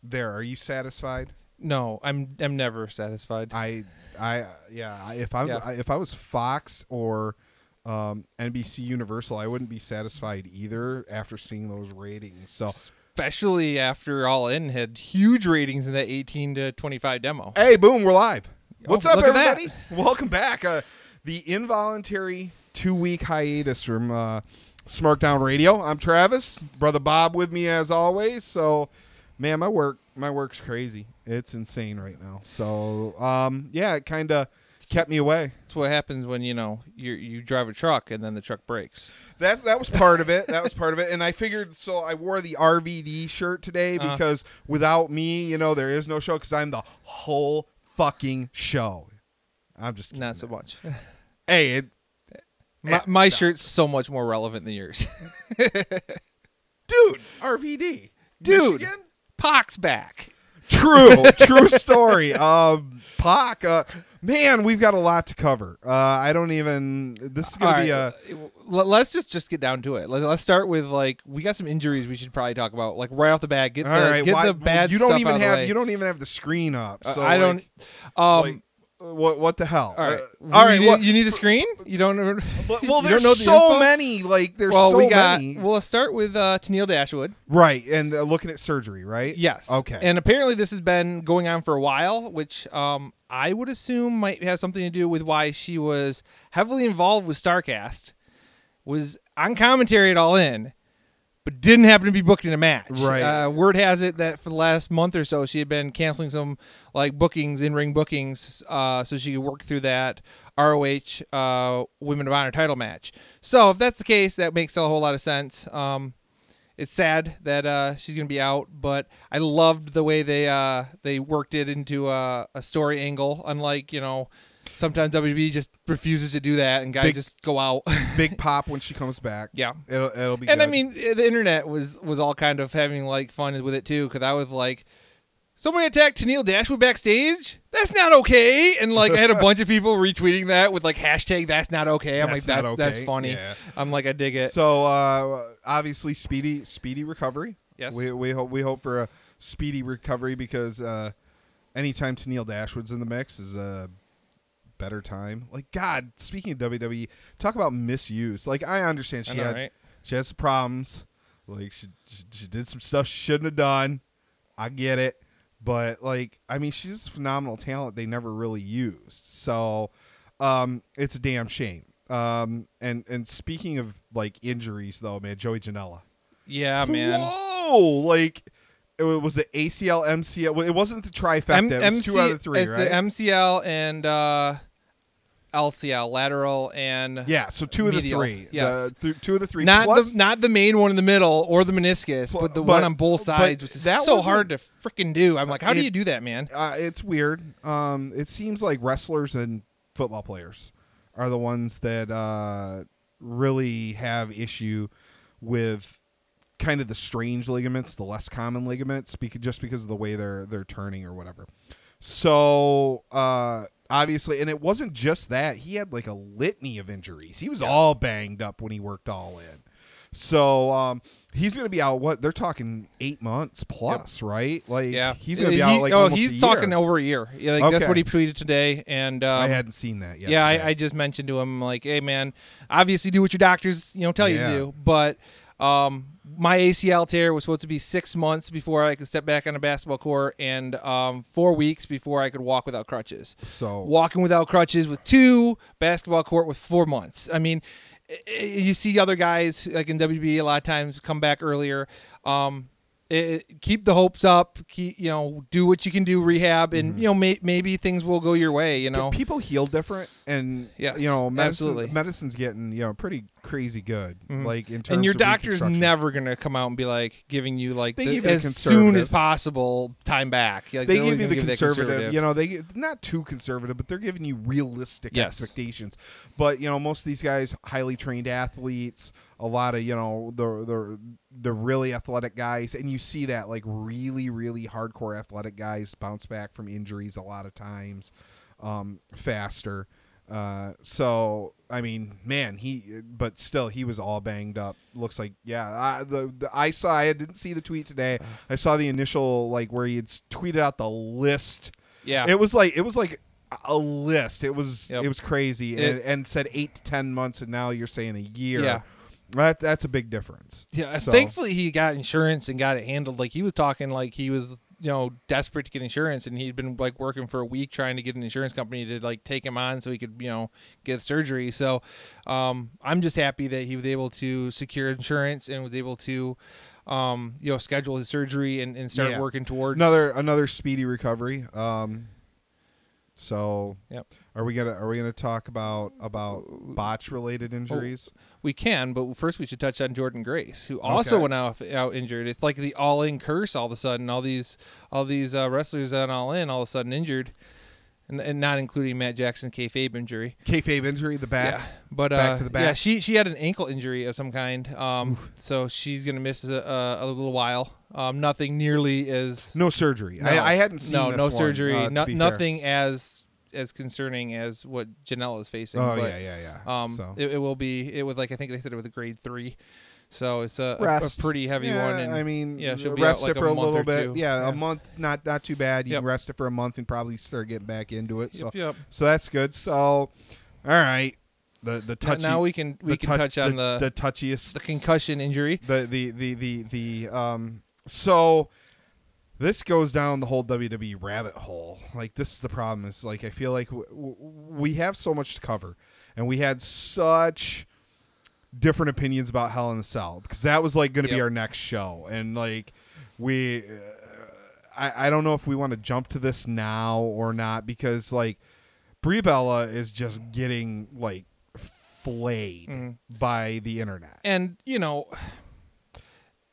there. Are you satisfied? No, I'm never satisfied. If I was Fox or NBC Universal, I wouldn't be satisfied either after seeing those ratings. So especially after All In had huge ratings in that 18 to 25 demo. Hey, boom, we're live. What's up, everybody? That. Welcome back. The involuntary 2-week hiatus from Smarkdown Radio. I'm Travis, brother Bob with me as always. So, man, my work's crazy. It's insane right now. So, it kind of kept me away. That's what happens when you drive a truck and then the truck breaks. That was part of it. And I figured, so I wore the RVD shirt today because without me, there is no show because I'm the whole fucking show. I'm just kidding. Not so much. Hey, my shirt's so much more relevant than yours. Dude, RVD. Dude, Michigan? Pac's back. True story. Pac, man, we've got a lot to cover. This is going to be a... Let's just get down to it. Let's start with, we got some injuries we should probably talk about, right off the bat. Get the bad stuff out of the way. You don't even have the screen up. So I don't... what the hell? All right. You need the screen? You don't... Well, there's so many. Many. Well, let's start with Tennille Dashwood. Right, and looking at surgery, right? Yes. Okay. And apparently this has been going on for a while, which I would assume might have something to do with why she was heavily involved with StarCast, was on commentary at All In, but didn't happen to be booked in a match. Right. Word has it that for the last month or so, she had been canceling some bookings, in-ring bookings, so she could work through that ROH Women of Honor title match. So if that's the case, that makes a whole lot of sense. It's sad that she's going to be out, but I loved the way they worked it into a story angle, unlike, sometimes WWE just refuses to do that, and guys just go out. Big pop when she comes back. Yeah. It'll be and good. I mean, the internet was all kind of having fun with it too, because I was like, somebody attacked Tennille Dashwood backstage? That's not okay. And I had a bunch of people retweeting that with hashtag that's not okay. I'm that's funny. Yeah. I'm I dig it. So obviously speedy recovery. Yes. We hope for a speedy recovery because anytime Tennille Dashwood's in the mix is a better time. God, speaking of WWE, talk about misuse. I understand she had some problems. She did some stuff she shouldn't have done. I get it. But she's a phenomenal talent they never really used. So it's a damn shame. And speaking of injuries though, man, Joey Janela. Yeah, man. Whoa! It was the ACL, MCL. It wasn't the trifecta. It was 2 out of 3, it's right? It's the MCL and LCL, lateral and so 2 of medial. the 3. Yes. 2 of the 3. Not the main one in the middle or the meniscus, but the one on both sides, which is so hard to freaking do. I'm how do you do that, man? It's weird. It seems like wrestlers and football players are the ones that really have issue with kind of the strange ligaments, the less common ligaments, just because of the way they're turning or whatever. So obviously, and it wasn't just that. He had a litany of injuries. He was all banged up when he worked All In. So he's going to be out. What they're talking 8 months plus, right? He's going to be out almost he's a talking year. Over a year. Yeah, that's what he tweeted today. And I hadn't seen that yet. Yeah, I just mentioned to him hey man, obviously do what your doctors tell you to do, but my ACL tear was supposed to be 6 months before I could step back on a basketball court, and 4 weeks before I could walk without crutches. So walking without crutches with 2, basketball court with 4 months. I mean, you see other guys in WB a lot of times come back earlier. Keep the hopes up. Do what you can do, rehab, and maybe things will go your way. People heal different, and medicine's getting pretty crazy good. In terms and your of doctor's never gonna come out and be giving you as soon as possible time back. They give you the conservative. They not too conservative, but they're giving you realistic expectations. But most of these guys, highly trained athletes, a lot of the really athletic guys, and you see that really, really hardcore athletic guys bounce back from injuries a lot of times faster. So I mean, man, but still, he was all banged up. Looks like, yeah. I didn't see the tweet today. I saw the initial, like, where he had tweeted out the list. Yeah, it was like a list. It was crazy, and said 8 to 10 months, and now you're saying a year. Yeah. That's a big difference. Yeah, so. Thankfully he got insurance and got it handled. Like, he was talking like he was, desperate to get insurance, and he'd been like working for a week trying to get an insurance company to like take him on so he could, get surgery. So I'm just happy that he was able to secure insurance and was able to schedule his surgery and start working towards another speedy recovery. So yep. Are we gonna talk about botch related injuries? We can, but first we should touch on Jordan Grace, who also went out injured. It's like the All In curse. All of a sudden, all these wrestlers on All In all of a sudden injured, and not including Matt Jackson's kayfabe injury. Kayfabe injury, the back. Yeah, but back to the back. Yeah, she had an ankle injury of some kind. So she's gonna miss a little while. Nothing nearly as no surgery. No, I hadn't seen no this surgery. One, nothing as concerning as what Janelle is facing. Oh, but, yeah. So. It was like, I think they said it was a grade 3. So it's a pretty heavy one. And, I mean, she'll be rest out like it for a little bit. Two. Yeah, a month, not too bad. You can rest it for a month and probably start getting back into it. So that's good. So, all right. The touchy. Now we can touch on the touchiest, the concussion injury. So this goes down the whole WWE rabbit hole. Like, this is the problem. Is like, I feel like we have so much to cover, and we had such different opinions about Hell in a Cell, because that was like going to be our next show, and like I don't know if we want to jump to this now or not, because like Brie Bella is just getting like flayed by the internet, and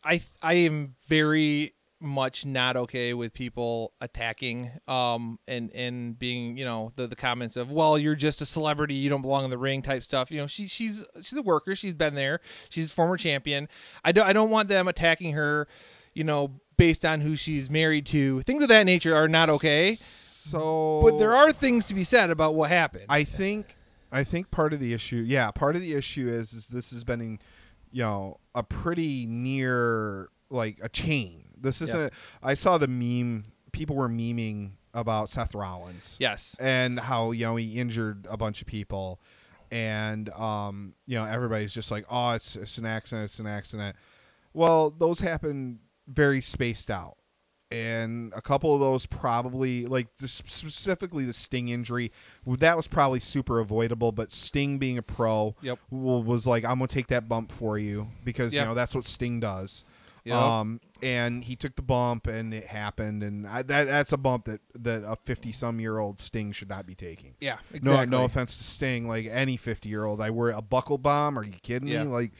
I am very much not okay with people attacking and being the comments of, well, you're just a celebrity, you don't belong in the ring type stuff. She's a worker, she's been there, she's a former champion. I don't want them attacking her based on who she's married to. Things of that nature are not okay. So but there are things to be said about what happened. I think part of the issue is this has been a pretty near like a chain. This isn't. I saw the meme. People were memeing about Seth Rollins. Yes. And how he injured a bunch of people, and everybody's just like, oh, it's an accident. It's an accident. Well, those happen very spaced out, and a couple of those probably, like specifically the Sting injury, that was probably super avoidable. But Sting, being a pro, was like, I'm gonna take that bump for you, because that's what Sting does. Yep. And he took the bump, and it happened, and that's a bump that a 50-some-year-old Sting should not be taking. Yeah, exactly. No offense to Sting, like any 50-year-old. I wear a buckle bomb. Are you kidding me? Like,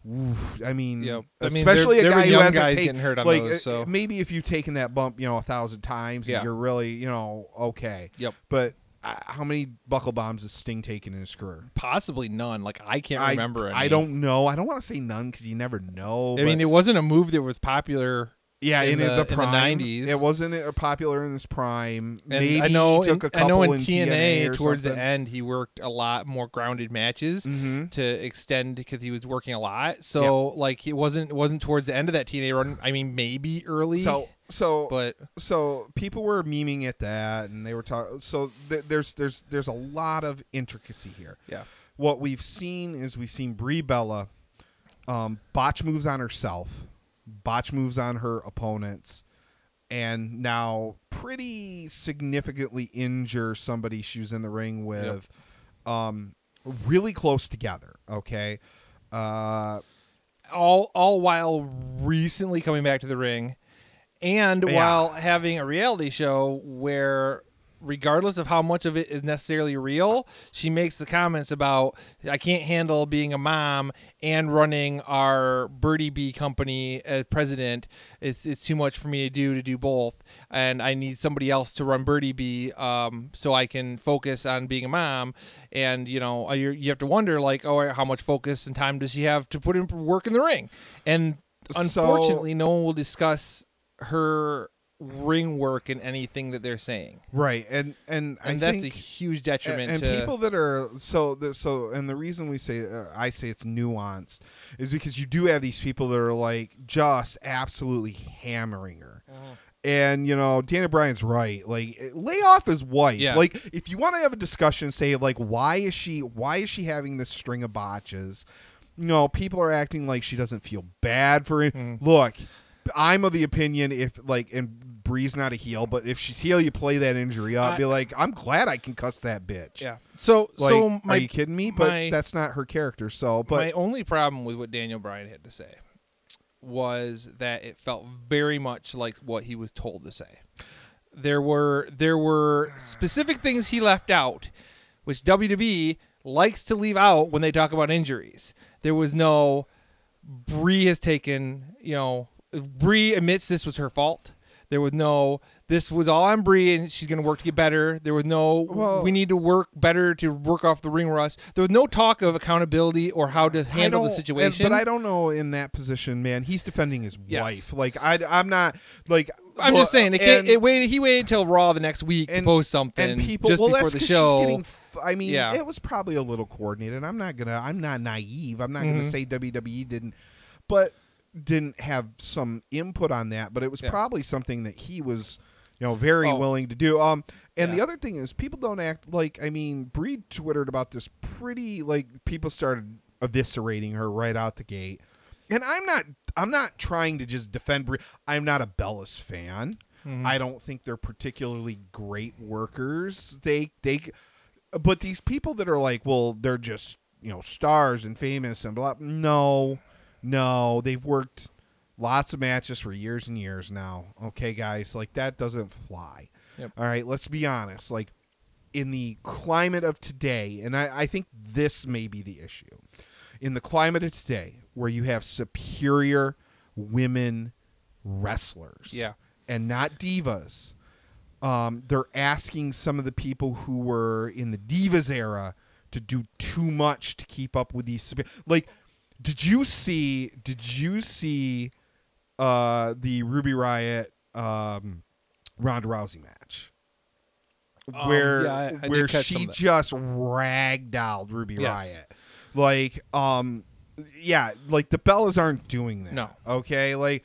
oof, I mean, especially a guy who hasn't taken hurt on those. So maybe if you've taken that bump, 1,000 times, and you're really, okay. Yep. But how many buckle bombs has Sting taken in his career? Possibly none. Like, I can't remember any. I don't know. I don't want to say none, because you never know. I mean, it wasn't a move that was popular. Yeah, in the prime, in the 90s. It wasn't popular in his prime. And maybe I know he took a couple in TNA towards something. the end, he worked a lot more grounded matches to extend, because he was working a lot. So like, it wasn't towards the end of that TNA run. I mean, maybe early. So people were memeing at that, and they were talking. So there's a lot of intricacy here. Yeah. What we've seen Brie Bella botch moves on herself, botch moves on her opponents, and now pretty significantly injure somebody she was in the ring with, really close together. Okay. All while recently coming back to the ring. And while having a reality show where, regardless of how much of it is necessarily real, she makes the comments about, I can't handle being a mom and running our Birdie Bee company as president. It's too much for me to do both, and I need somebody else to run Birdie Bee so I can focus on being a mom. And you have to wonder, like, how much focus and time does she have to put in work in the ring? And unfortunately, no one will discuss her ring work in anything that they're saying. Right, and I that's think, a huge detriment. And to people that are and the reason we say I say it's nuanced is because you do have these people that are like just absolutely hammering her. And Daniel Bryan's right. Like, lay off his wife. Yeah. Like, if you want to have a discussion, say like, why is she having this string of botches? People are acting like she doesn't feel bad for it. Look, I'm of the opinion and Bree's not a heel, but if she's heel, you play that injury up. Be like, I'm glad I can cuss that bitch. Yeah. So are you kidding me? But that's not her character. But my only problem with what Daniel Bryan had to say was that it felt very much like what he was told to say. There were specific things he left out, which WWE likes to leave out when they talk about injuries. There was no Bree has taken, Bree admits this was her fault. There was no, this was all on Bree and she's going to work to get better. There was no, we need to work better to work off the ring rust. There was no talk of accountability or how to handle the situation. But I don't know in that position, man. He's defending his wife. Like, I'm not, like... I'm just saying, he waited till Raw the next week to post something and people, just before the show. It was probably a little coordinated. I'm not naive. I'm not gonna say WWE didn't have some input on that, but it was probably something that he was, very willing to do. The other thing is, people don't act like. Bree twittered about this pretty. Like, people started eviscerating her right out the gate. And I'm not trying to just defend Brie. I'm not a Bellas fan. I don't think they're particularly great workers. But these people that are like, well, they're just, stars and famous and blah. No, they've worked lots of matches for years and years now. Okay, guys, like, that doesn't fly. Yep. All right, let's be honest. Like, in the climate of today, and I think this may be the issue. In the climate of today, where you have superior women wrestlers and not divas, they're asking some of the people who were in the divas era to do too much to keep up with these. Like, did you see the Ruby Riott Ronda Rousey match? Where she just ragdolled Ruby Riott. Like, like, the Bellas aren't doing that. No. Okay? Like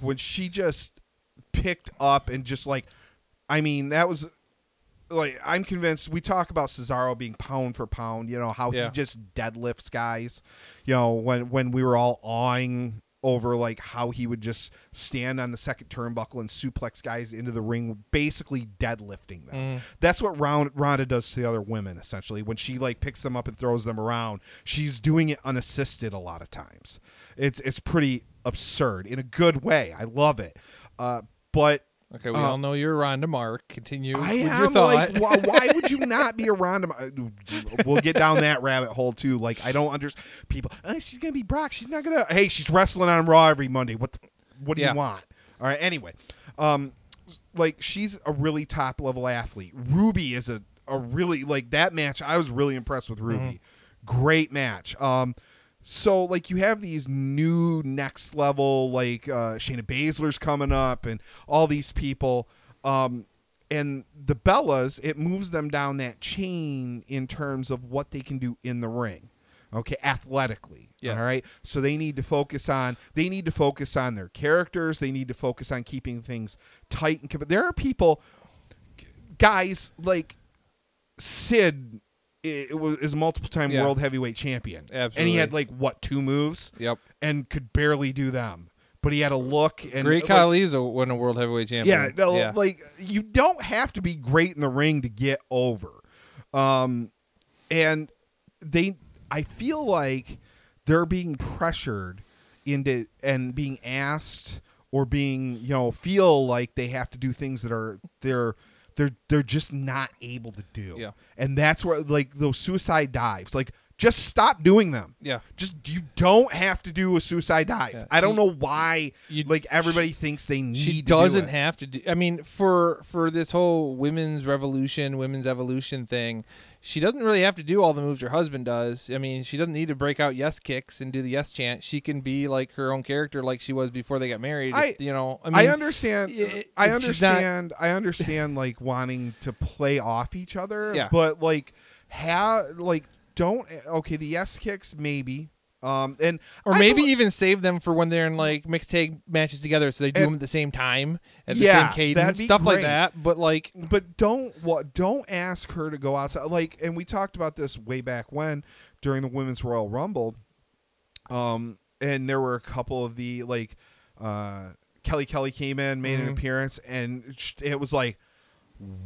when she just picked up and just, like, that was, like, I'm convinced, we talk about Cesaro being pound for pound, how he just deadlifts guys, when we were all awing over, like, how he would just stand on the second turnbuckle and suplex guys into the ring, basically deadlifting them. That's what Ronda does to the other women, essentially. When she, like, picks them up and throws them around, she's doing it unassisted a lot of times. It's pretty absurd in a good way. I love it. But okay, we all know you're a Ronda Mark. Continue with your am thought. like, why would you not be a Ronda? We'll get down that rabbit hole too. Like, I don't understand people. She's gonna be Brock. She's not gonna. Hey, she's wrestling on Raw every Monday. What do you want? All right. Anyway, like, she's a really top level athlete. Ruby is a really, like, that match. I was really impressed with Ruby. Great match. So, like, you have these new next level, like, Shayna Baszler's coming up and all these people. And the Bellas, it moves them down that chain in terms of what they can do in the ring. Okay, athletically. Yeah. All right. So they need to focus on their characters. They need to focus on keeping things tight and there are people, guys like Sid. Is a multiple-time world heavyweight champion. Absolutely. And he had, like, 2 moves? Yep. And could barely do them. But he had a look. And Great Khali's a world heavyweight champion. Like, you don't have to be great in the ring to get over. And I feel like they're being pressured into and being asked or being, feel like they have to do things that are they're just not able to do. Yeah. And that's where, like, those suicide dives, like, Just stop doing them. Yeah. Just you don't have to do a suicide dive. Yeah. I don't know why everybody thinks they need she to do it. doesn't have to do. I mean, for this whole women's revolution, women's evolution thing, she doesn't really have to do all the moves her husband does. I mean, she doesn't need to break out yes kicks and do the yes chant. She can be like her own character, like she was before they got married. I understand. I understand like wanting to play off each other. Yeah. But the yes kicks maybe. Even save them for when they're in like mixed tag matches together, so they do them at the same time at the same cadence, stuff great. like that. But don't ask her to go outside. And we talked about this way back when during the Women's Royal Rumble, and there were a couple of the Kelly came in, made an appearance, and it was like,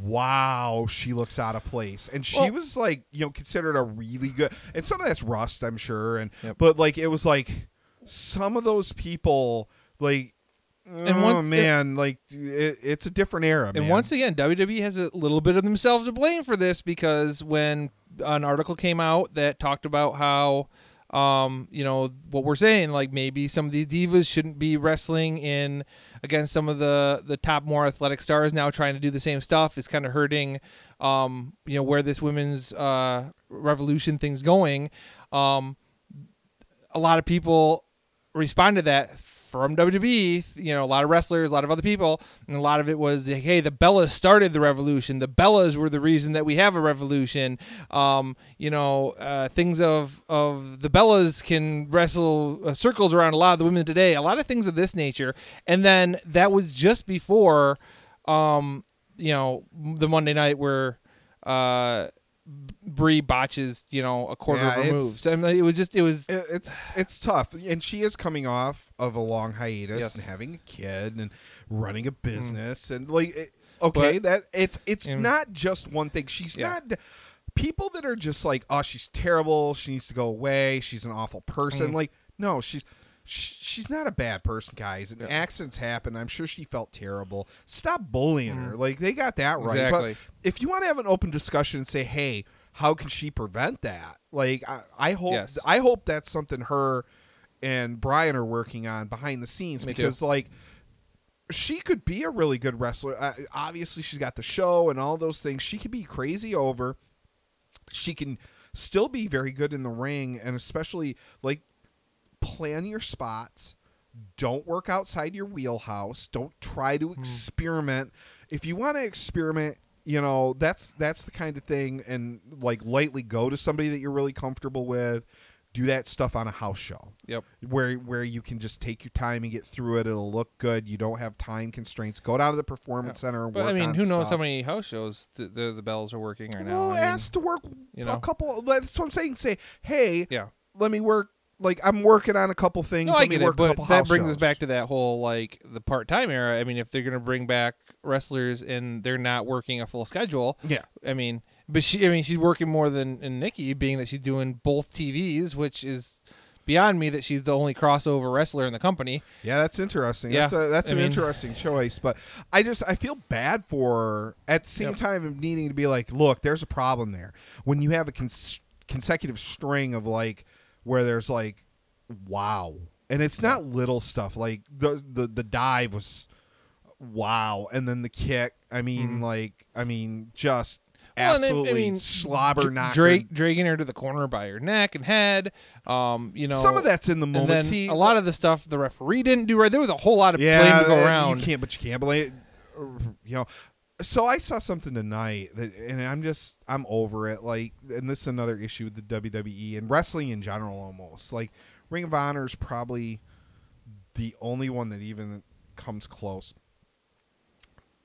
wow, she looks out of place, and she was like, considered a really good, and some of that's rust, I'm sure, but like it was like some of those people, like, it's a different era, and once again, WWE has a little bit of themselves to blame for this, because when an article came out that talked about how what we're saying, like maybe some of these divas shouldn't be wrestling in against some of the top, more athletic stars now trying to do the same stuff, is kind of hurting, where this women's revolution thing's going. A lot of people respond to that from WWE, a lot of wrestlers, a lot of other people, and a lot of it was, hey, the Bellas started the revolution. The Bellas were the reason that we have a revolution. Things of the Bellas can wrestle circles around a lot of the women today. A lot of things of this nature. And then that was just before, the Monday night where Brie botches, a quarter of her moves. I mean, it's tough, and she is coming off of a long hiatus and having a kid and running a business, and it's not just one thing. She's not people that are just like, oh, she's terrible, she needs to go away, she's an awful person. Like, no, she's not a bad person, guys. And accidents happen. I'm sure she felt terrible. Stop bullying her. Like, they got that right. Exactly. But if you want to have an open discussion and say, hey, how can she prevent that? Like, I hope that's something her and Brian are working on behind the scenes. Me because too. Like, she could be a really good wrestler. Obviously, she's got the show and all those things. She could be crazy over. She can still be very good in the ring, and especially, like, plan your spots. Don't work outside your wheelhouse. Don't try to experiment. If you want to experiment, that's the kind of thing, and like lightly go to somebody that you're really comfortable with. Do that stuff on a house show. Yep. Where you can just take your time and get through it. It'll look good. You don't have time constraints. Go down to the performance center and work on who knows stuff. how many house shows the Bells are working right now? Well, ask to work a couple. That's what I'm saying. Say, hey, let me work. Like, I'm working on a couple things. No, I get it, but that brings shows. us back to that whole, like, the part-time era. I mean, if they're going to bring back wrestlers and they're not working a full schedule, I mean, but she's working more than Nikki, being that she's doing both TVs, which is beyond me that she's the only crossover wrestler in the company. Yeah, that's interesting. Yeah, that's an interesting choice, but I feel bad for her at the same time of needing to be like, look, there's a problem there. When you have a consecutive string of, like, where there's like, wow, and it's not little stuff, like the dive was wow, and then the kick, just absolutely slobber knocker, dragging her to the corner by her neck and head. Some of that's in the moment. And then a lot of the stuff the referee didn't do right. There was a whole lot of blame to go around. You can't blame it. So I saw something tonight and I'm over it. Like, and this is another issue with the WWE and wrestling in general. Almost like Ring of Honor is probably the only one that even comes close.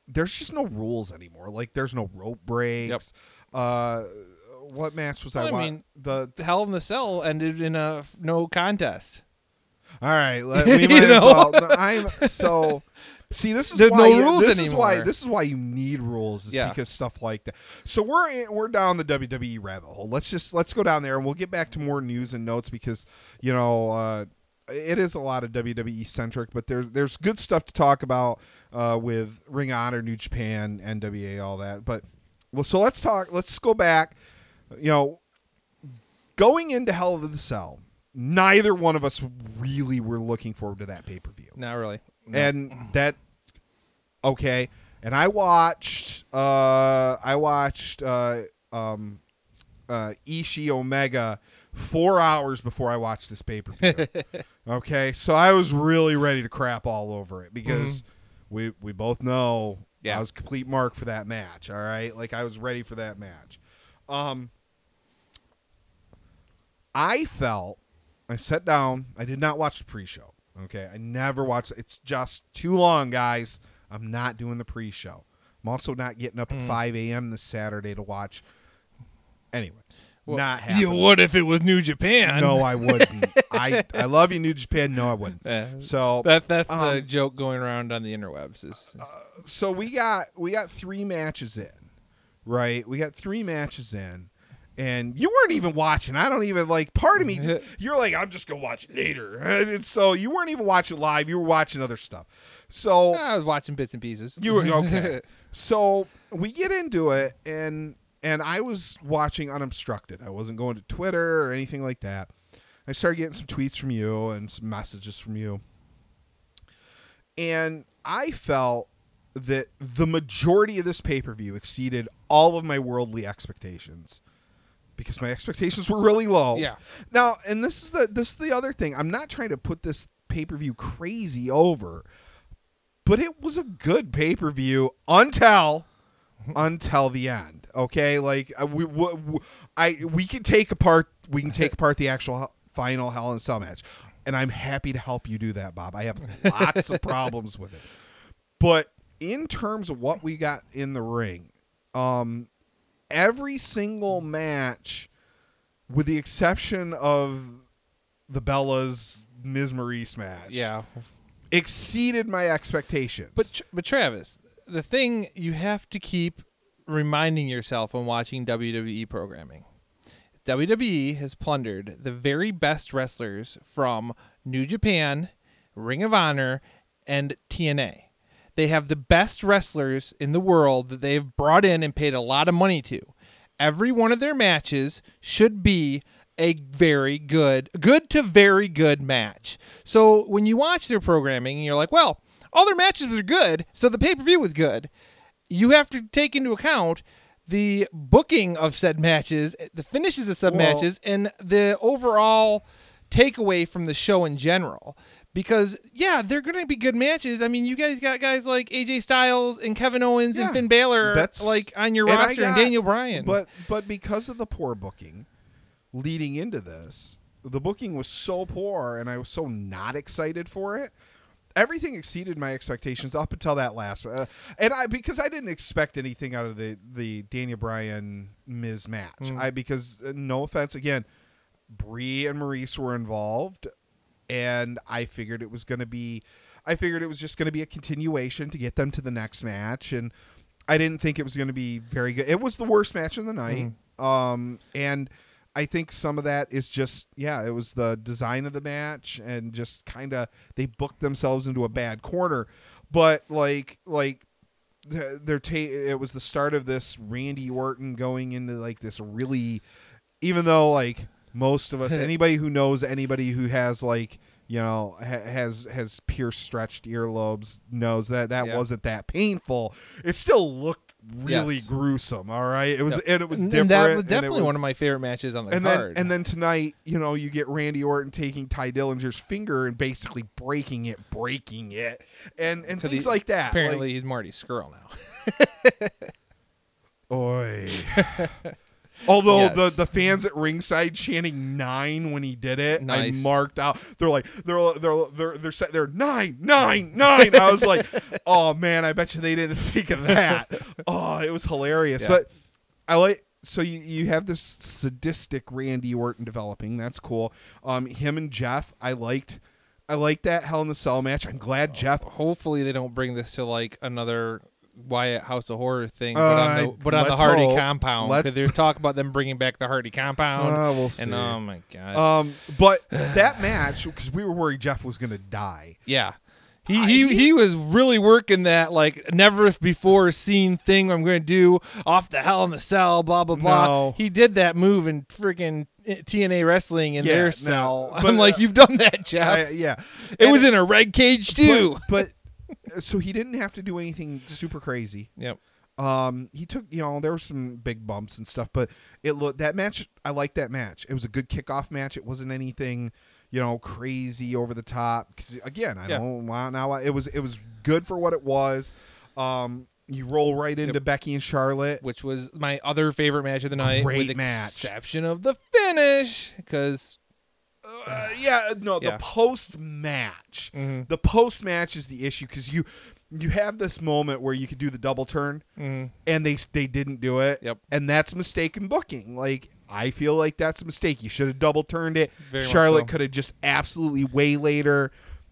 There's just no rules anymore. Like, there's no rope breaks. What match was that? I mean, the Hell in the Cell ended in a no contest. All right, we might as well. See, this is why no rules anymore. This is why you need rules, because stuff like that. So we're down the WWE rabbit hole. Let's go down there, and we'll get back to more news and notes, because it is a lot of WWE centric, but there's good stuff to talk about with Ring of Honor, New Japan, NWA, all that. But so let's go back. going into Hell in the Cell, neither one of us really were looking forward to that pay-per-view. Not really. No. And that, okay. And I watched Ishii Omega 4 hours before I watched this pay-per-view. Okay, so I was really ready to crap all over it because we both know I was complete mark for that match. All right, like I was ready for that match. I sat down. I did not watch the pre-show. Okay, I never watched. It's just too long, guys. I'm not doing the pre-show. I'm also not getting up at 5 a.m. this Saturday to watch. Anyway, well, not happening. You would if it was New Japan. No, I wouldn't. I love you, New Japan. No, I wouldn't. So that's the joke going around on the interwebs. So we got 3 matches in, right? We got 3 matches in, and you weren't even watching. I don't even like. Part of me, you're like, I'm just gonna watch it later. And so you weren't even watching live. You were watching other stuff. So I was watching bits and pieces. You were okay. So we get into it, and I was watching unobstructed. I wasn't going to Twitter or anything like that. I started getting some tweets from you and some messages from you. And I felt that the majority of this pay-per-view exceeded all of my worldly expectations because my expectations were really low. Yeah. Now, and this is the other thing. I'm not trying to put this pay-per-view crazy over, but it was a good pay-per-view until the end. Okay, like we can take apart the actual final Hell in a Cell match, and I'm happy to help you do that, Bob. I have lots of problems with it, but in terms of what we got in the ring, every single match, with the exception of the Bellas Ms. Maurice match, exceeded my expectations. But Travis, the thing you have to keep reminding yourself when watching WWE programming, WWE has plundered the very best wrestlers from New Japan, Ring of Honor, and TNA. They have the best wrestlers in the world that they've brought in and paid a lot of money to. Every one of their matches should be a very good to very good match. So when you watch their programming and you're like, well, all their matches were good, so the pay-per-view was good, you have to take into account the booking of said matches, the finishes of said matches, and the overall takeaway from the show in general. Because, they're going to be good matches. I mean, you guys got guys like AJ Styles and Kevin Owens and Finn Balor on your roster, and Daniel Bryan. But because of the poor booking leading into this, the booking was so poor, and I was so not excited for it. Everything exceeded my expectations up until that last one. Because I didn't expect anything out of the Daniel Bryan Miz match. Because no offense, again, Brie and Maurice were involved, and I figured it was just going to be a continuation to get them to the next match, and I didn't think it was going to be very good. It was the worst match of the night, and I think some of that is just, it was the design of the match and just kind of they booked themselves into a bad corner. But it was the start of this Randy Orton going into like this really, even though like most of us, anybody who knows anybody who has like, has pierced stretched earlobes knows that wasn't that painful. It still looked really gruesome. All right, it was and it was different. And that was definitely one of my favorite matches on the card. And then tonight, you get Randy Orton taking Ty Dillinger's finger and basically breaking it, and things like that. Apparently, he's Marty Scurll now. Oi. Although the fans at ringside chanting 9 when he did it, nice. I marked out. They're like they're 9 9 9. I was like, oh man, I bet you they didn't think of that. Oh, it was hilarious. Yeah. But so you have this sadistic Randy Orton developing. That's cool. Him and Jeff, I liked that Hell in the Cell match. I'm glad Jeff. Hopefully they don't bring this to like another Wyatt House of Horror thing, but on the Hardy compound, because there's talk about them bringing back the Hardy compound. We'll see. And oh my god! But that match, because we were worried Jeff was going to die. Yeah, He was really working that like never before seen thing I'm going to do off the Hell in the Cell, blah blah blah. No. He did that move in freaking TNA Wrestling in their cell. But, I'm like, you've done that, Jeff. It was in a red cage too. But so he didn't have to do anything super crazy. Yep. He took, there were some big bumps and stuff, but that match, I liked that match. It was a good kickoff match. It wasn't anything, crazy over the top. 'Cause again, I don't want now. It was good for what it was. You roll right into Becky and Charlotte, which was my other favorite match of the night, Great with match. exception of the finish, because the post match. Mm-hmm. The post match is the issue because you have this moment where you could do the double turn, and they didn't do it. Yep. And that's mistaken booking. Like, I feel like that's a mistake. You should have double turned it. Very Charlotte much so. could have just absolutely way later.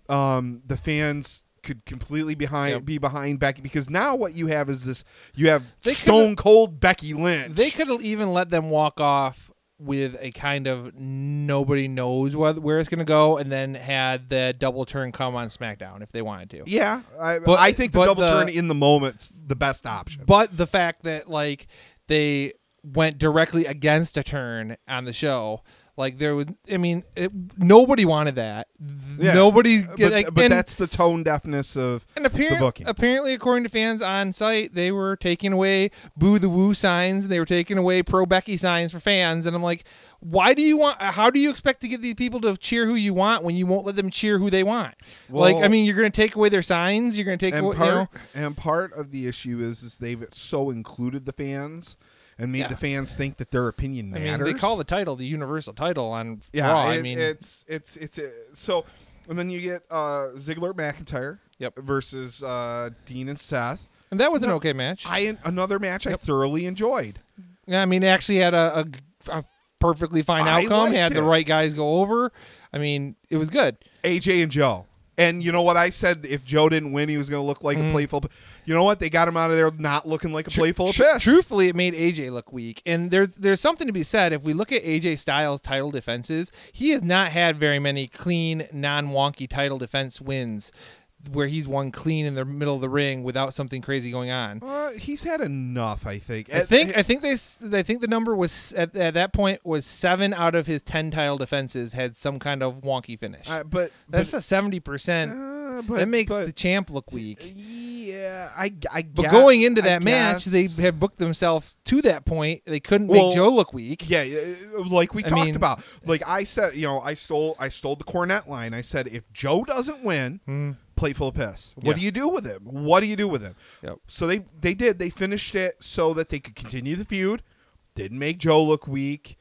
The fans could completely be behind Becky, because now what you have is this. You have Stone Cold Becky Lynch. They could have even let them walk off with a kind of nobody knows where it's going to go, and then had the double turn come on SmackDown if they wanted to. Yeah, I think the double turn in the moment's the best option. But the fact that like they went directly against a turn on the show, like there was, nobody wanted that. Yeah. Nobody, but that's the tone deafness of the booking. Apparently, according to fans on site, they were taking away "Boo the Woo" signs. They were taking away "Pro Becky" signs for fans, and I'm like, why do you want? How do you expect to get these people to cheer who you want when you won't let them cheer who they want? Well, you're going to take away their signs. You're going to take away. And part of the issue is they've so included the fans and made the fans think that their opinion matters. They call the title the Universal title on Raw. Raw. It's so, and then you get Ziggler McIntyre versus Dean and Seth, and that was an okay match. Another match I thoroughly enjoyed. Yeah, actually had a perfectly fine outcome. Had the right guys go over. It was good. AJ and Joe. And you know what I said? If Joe didn't win, he was going to look like a playful. You know what? They got him out of there not looking like a playful piss. Truthfully, it made AJ look weak. And there's something to be said. If we look at AJ Styles' title defenses, he has not had very many clean, non-wonky title defense wins where he's won clean in the middle of the ring without something crazy going on. He's had enough, I think. I think the number was at that point was 7 out of his 10 title defenses had some kind of wonky finish. But that's a 70%. That makes the champ look weak. Yeah, But going into that match, they had booked themselves to that point. They couldn't make Joe look weak. Yeah, like we talked about. Like I said, I stole the Cornette line. I said, if Joe doesn't win, playful of piss. What do you do with him? Yep. So they did. They finished it so that they could continue the feud. Didn't make Joe look weak.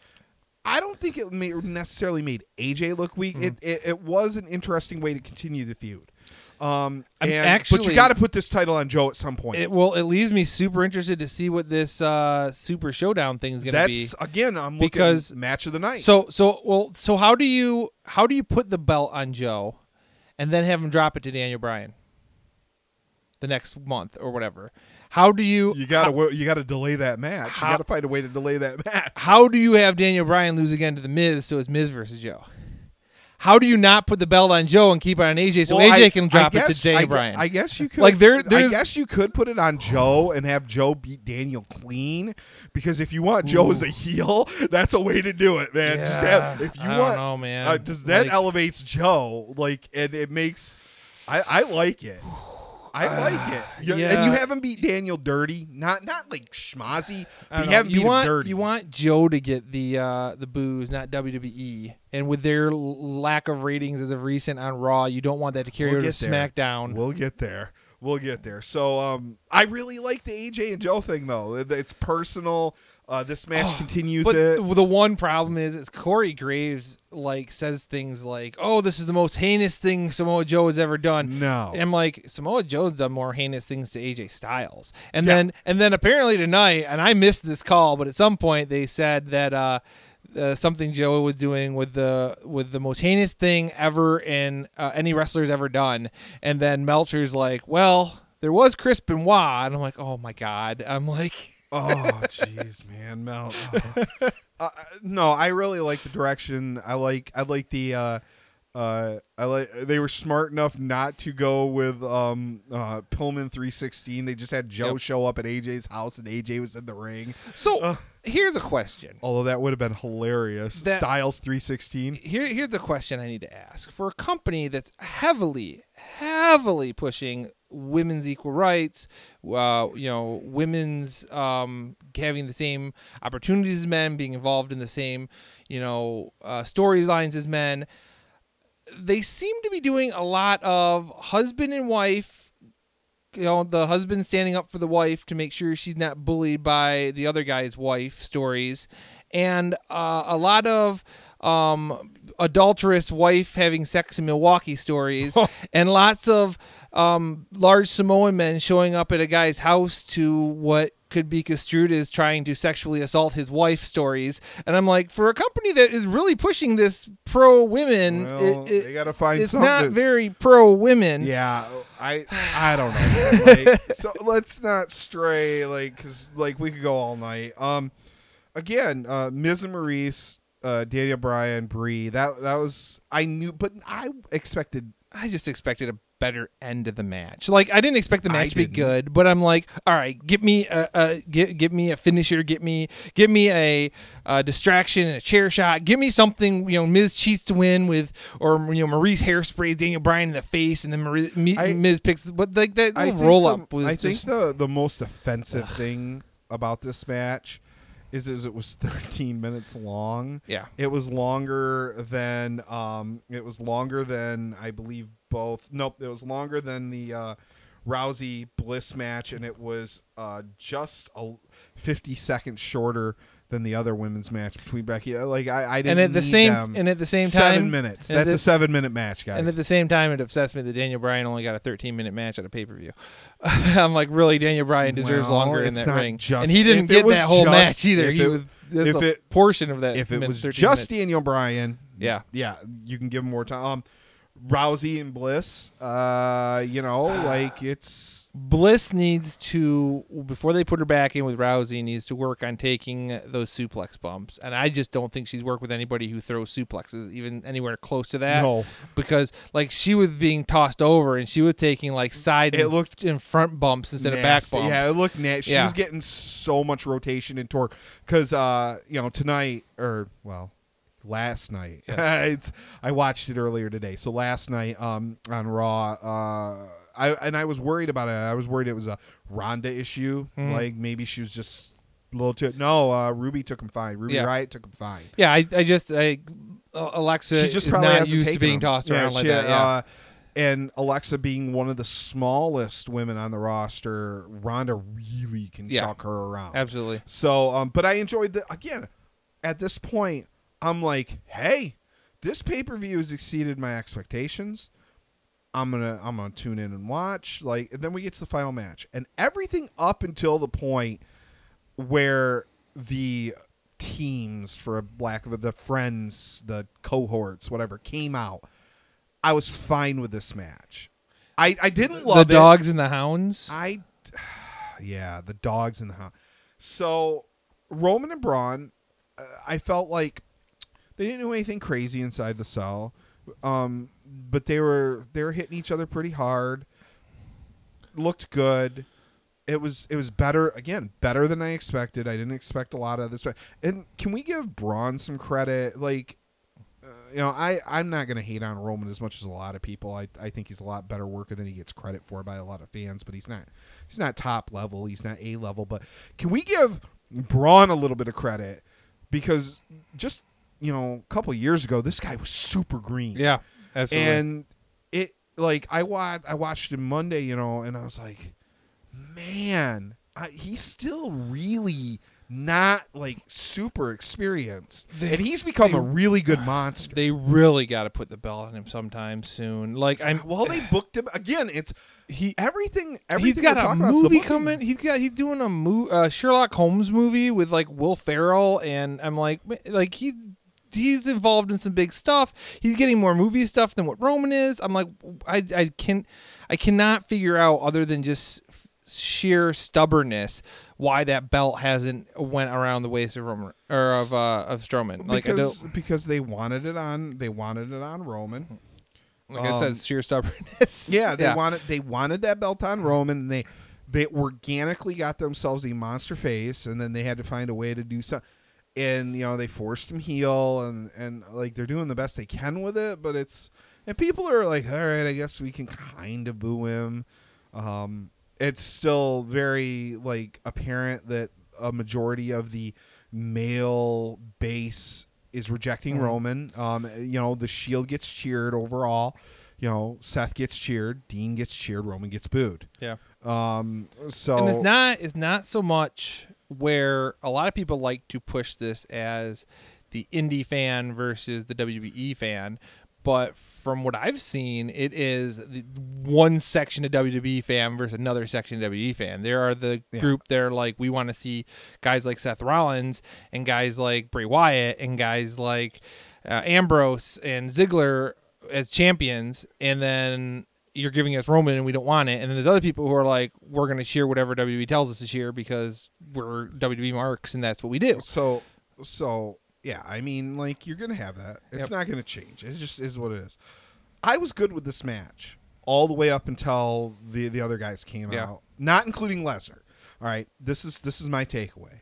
I don't think it necessarily made AJ look weak. It was an interesting way to continue the feud. But you got to put this title on Joe at some point. It leaves me super interested to see what this Super Showdown thing is going to be. That's again, I'm looking at match of the night. So how do you put the belt on Joe, and then have him drop it to Daniel Bryan the next month or whatever? How do you? You got to delay that match. You got to find a way to delay that match. How do you have Daniel Bryan lose again to the Miz, so it's Miz versus Joe? How do you not put the belt on Joe and keep it on AJ so AJ can drop it to Daniel Bryan? I guess you could. I guess you could put it on Joe and have Joe beat Daniel clean, because if you want Joe as a heel, that's a way to do it, man. Yeah, I don't know, man. That elevates Joe, and it makes. I like it. I like it. And you haven't beat Daniel dirty, not like schmozzy, but you haven't beat him dirty. You want Joe to get the boos, not WWE. And with their lack of ratings as of recent on Raw, you don't want that to carry over to SmackDown. We'll get there. So I really like the AJ and Joe thing, though. It's personal. This match continues but it. The one problem is Corey Graves says things like, "Oh, this is the most heinous thing Samoa Joe has ever done." No, and I'm like, Samoa Joe's done more heinous things to AJ Styles, and then apparently tonight, and I missed this call, but at some point they said that something Joe was doing with the most heinous thing ever in any wrestler's ever done, and then Meltzer's like, "Well, there was Chris Benoit," and I'm like, "Oh my god!" I'm like. Oh, jeez, man, Mel. No, I really like the direction. I like the They were smart enough not to go with Pillman 316. They just had Joe show up at AJ's house, and AJ was in the ring. So here's a question. Although that would have been hilarious. Styles 316. Here's the question I need to ask. For a company that's heavily pushing women's equal rights, women's having the same opportunities as men, being involved in the same, storylines as men, they seem to be doing a lot of husband and wife, the husband standing up for the wife to make sure she's not bullied by the other guy's wife stories, and a lot of adulterous wife having sex in Milwaukee stories, and lots of large Samoan men showing up at a guy's house to what could be construed as trying to sexually assault his wife stories. And I'm like, for a company that is really pushing this pro women, they gotta find it's something. not very pro women. Yeah, I don't know. So let's not stray, because we could go all night. Again, Miz and Maurice, Daniel Bryan, Brie. That was, I knew, but I just expected a better end of the match. I didn't expect the match to be good, but I'm like, all right, give me give me a finisher, give me a distraction and a chair shot, give me something. Miz cheats to win with, or Maurice hairsprays Daniel Bryan in the face, and then Miz picks. But that little roll up was. I think the most offensive thing about this match is it was 13 minutes long. Yeah, it was longer than I believe both. Nope, it was longer than the Rousey Bliss match, and it was just 50 seconds shorter than the other women's match between Becky. I didn't. And at the same time, 7 minutes. That's a 7-minute match, guys. And at the same time, it obsessed me that Daniel Bryan only got a 13-minute match at a pay-per-view. I'm like, really, Daniel Bryan deserves longer in that ring, and he didn't get that whole match either. Portion of that. If it was just minutes. Daniel Bryan, yeah, you can give him more time. Rousey and Bliss, it's. Bliss needs to, before they put her back in with Rousey, needs to work on taking those suplex bumps. And I just don't think she's worked with anybody who throws suplexes even anywhere close to that. No. Because, she was being tossed over, and she was taking, side and front bumps instead of back bumps. Yeah, it looked nasty. She was getting so much rotation and torque. Because, tonight, last night. Yes. I watched it earlier today. So last night on Raw, I was worried about it. I was worried it was a Ronda issue. Maybe she was just a little too. No, Ruby took him fine. Ruby Riott took him fine. Yeah, Alexa, she just is probably not used to being tossed around like that. Yeah. And Alexa being one of the smallest women on the roster, Ronda really can chuck her around. Absolutely. So, but I enjoyed again, at this point, I'm like, hey, this pay-per-view has exceeded my expectations. I'm gonna tune in and watch. And then we get to the final match, and everything up until the point where the teams, for a lack of the friends, the cohorts, whatever, came out, I was fine with this match. I didn't love the dogs and the hounds. the dogs and the hounds. So Roman and Braun, I felt like they didn't do anything crazy inside the cell. But they were hitting each other pretty hard. Looked good. It was better than I expected. I didn't expect a lot of this. And can we give Braun some credit? I'm not gonna hate on Roman as much as a lot of people. I think he's a lot better worker than he gets credit for by a lot of fans. But he's not top level. He's not A level. But can we give Braun a little bit of credit? Because just a couple years ago, this guy was super green. Yeah, absolutely. And it I watched him Monday, and I was like, man, he's still really not super experienced, and he's become a really good monster. They really got to put the belt on him sometime soon. They booked him again. Everything he's got a movie coming. He's doing a Sherlock Holmes movie with Will Ferrell, and I'm like he's involved in some big stuff. He's getting more movie stuff than what Roman is. I'm like, I cannot figure out, other than just sheer stubbornness why that belt hasn't went around the waist of Roman or of Strowman. Because they wanted it on Roman. Like I said, sheer stubbornness. Yeah, they wanted that belt on Roman, and they organically got themselves a monster face, and then they had to find a way to do something. And they forced him heel, and like they're doing the best they can with it, but and people are like, all right, I guess we can kind of boo him. It's still very like apparent that a majority of the male base is rejecting Roman. The Shield gets cheered overall. Seth gets cheered, Dean gets cheered, Roman gets booed. Yeah. So and it's not so much where a lot of people like to push this as the indie fan versus the WWE fan, but from what I've seen, it is one section of WWE fan versus another section of WWE fan. There are the group that are like, we want to see guys like Seth Rollins and guys like Bray Wyatt and guys like Ambrose and Ziggler as champions, and then you're giving us Roman and we don't want it. And then there's other people who are like, we're going to cheer whatever WWE tells us to cheer because we're WWE marks and that's what we do. So yeah, I mean, like, you're going to have that. It's not going to change. It just is what it is. I was good with this match all the way up until the other guys came out, not including Lesnar. All right, this is my takeaway.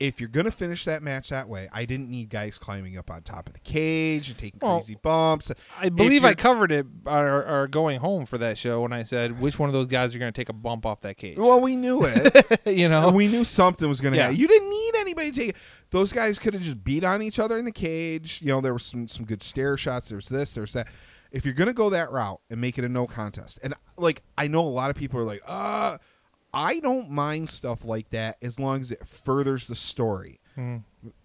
If you're going to finish that match that way, I didn't need guys climbing up on top of the cage and taking crazy bumps. I believe I covered it or going home for that show when I said which one of those guys are going to take a bump off that cage. Well, we knew it. We knew something was going to happen. You didn't need anybody to take it. Those guys could have just beat on each other in the cage. There was some good stare shots. There's this, there's that. If you're going to go that route and make it a no contest, and like I know a lot of people are like, I don't mind stuff like that as long as it furthers the story.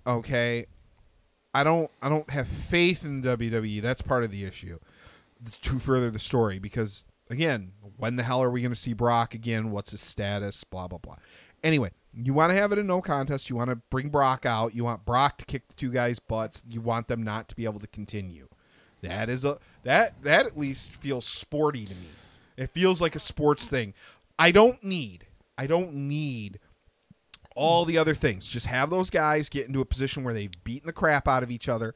Okay, I don't have faith in the WWE. That's part of the issue to further the story, because again, when the hell are we going to see Brock again? What's his status? Blah blah blah. Anyway, you want to have it a no contest. You want to bring Brock out. You want Brock to kick the two guys' butts. You want them not to be able to continue. That is that at least feels sporty to me. It feels like a sports thing. I don't need all the other things. Just have those guys get into a position where they've beaten the crap out of each other.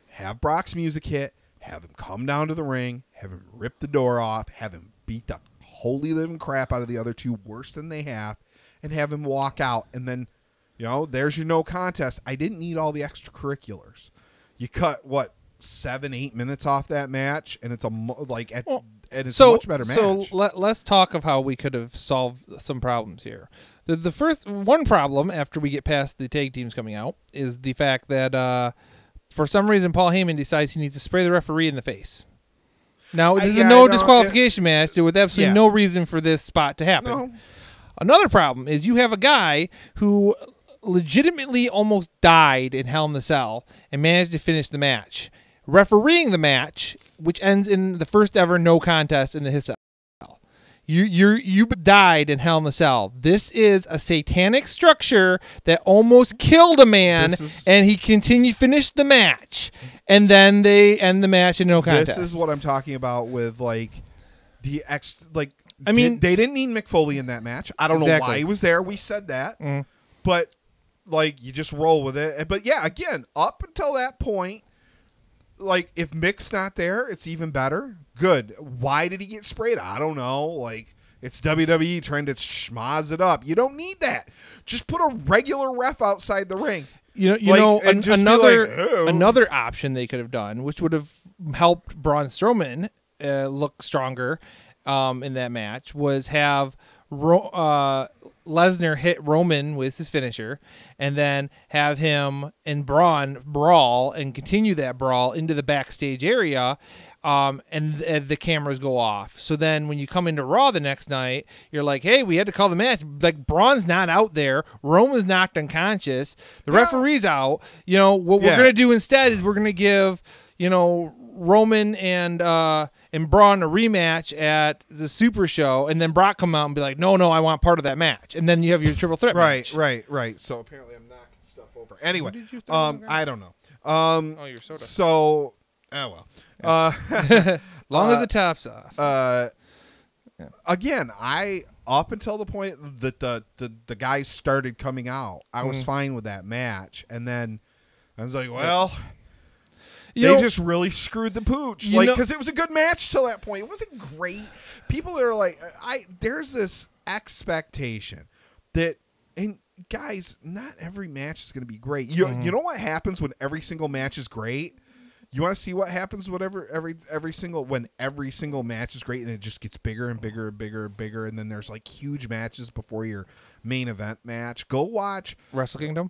Have Brock's music hit. Have him come down to the ring. Have him rip the door off. Have him beat the holy living crap out of the other two worse than they have. And have him walk out. And then, there's your no contest. I didn't need all the extracurriculars. You cut, 7-8 minutes off that match, and it's a much better match. So let's talk of how we could have solved some problems here. The first one problem after we get past the tag teams coming out is the fact that for some reason Paul Heyman decides he needs to spray the referee in the face. Now, this is a no disqualification match with absolutely no reason for this spot to happen. No. Another problem is you have a guy who legitimately almost died in Hell in the Cell and managed to finish the match, refereeing the match, which ends in the first ever no contest in the history. You died in Hell in the Cell. This is a satanic structure that almost killed a man, and he finished the match, and then they end the match in no contest. This is what I'm talking about with they didn't need Mick Foley in that match. I don't know why he was there. We said that, but you just roll with it. But yeah, again, up until that point. If Mick's not there, it's even better. Good. Why did he get sprayed? I don't know. It's WWE trying to schmozz it up. You don't need that. Just put a regular ref outside the ring. Another option they could have done, which would have helped Braun Strowman look stronger in that match, was have Lesnar hit Roman with his finisher, and then have him and Braun brawl and continue that brawl into the backstage area, and the cameras go off. So then when you come into Raw the next night, you're like, hey, we had to call the match. Braun's not out there. Roman's knocked unconscious. The referee's out. What we're going to do instead is we're going to give, Roman and Braun a rematch at the Super Show, and then Brock come out and be like, no, I want part of that match. And then you have your triple threat match. Right. So apparently I'm knocking stuff over. Anyway, I don't know. Your soda. So, well. Long as the top's off. Again, up until the point that the guys started coming out, I was fine with that match. And then I was like, well, they just really screwed the pooch. Like, because it was a good match till that point. It wasn't great. People that are like, there's this expectation that, and guys, not every match is going to be great. You know what happens when every single match is great? You want to see what happens whenever every single match is great and it just gets bigger and bigger and bigger and bigger, and then there's like huge matches before your main event match. Go watch Wrestle Kingdom.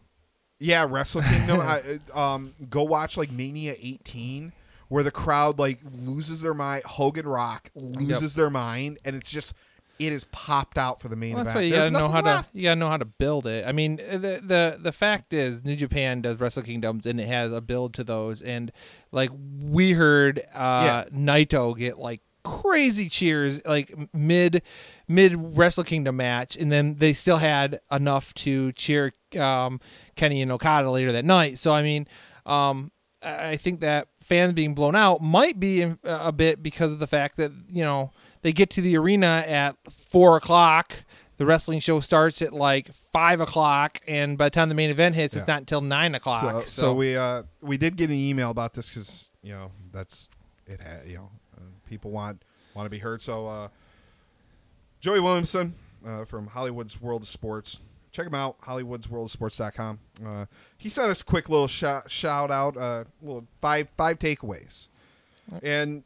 Yeah, Wrestle Kingdom. Go watch like Mania 18, where the crowd like loses their mind. Hogan Rock loses their mind, and it's just. It is popped out for the main event. That's why you gotta know how to build it. I mean, the fact is, New Japan does Wrestle Kingdoms, and it has a build to those. And like we heard, Naito get like crazy cheers, like mid Wrestle Kingdom match, and then they still had enough to cheer Kenny and Okada later that night. So I mean, I think that fans being blown out might be a bit because of the fact that they get to the arena at 4:00. The wrestling show starts at like 5:00, and by the time the main event hits, it's not until 9:00. So we did get an email about this because that's it. People want to be heard. So Joey Williamson from Hollywood's World of Sports. Check him out, hollywoodsworldofsports.com. He sent us a quick little shout out, little five takeaways, and.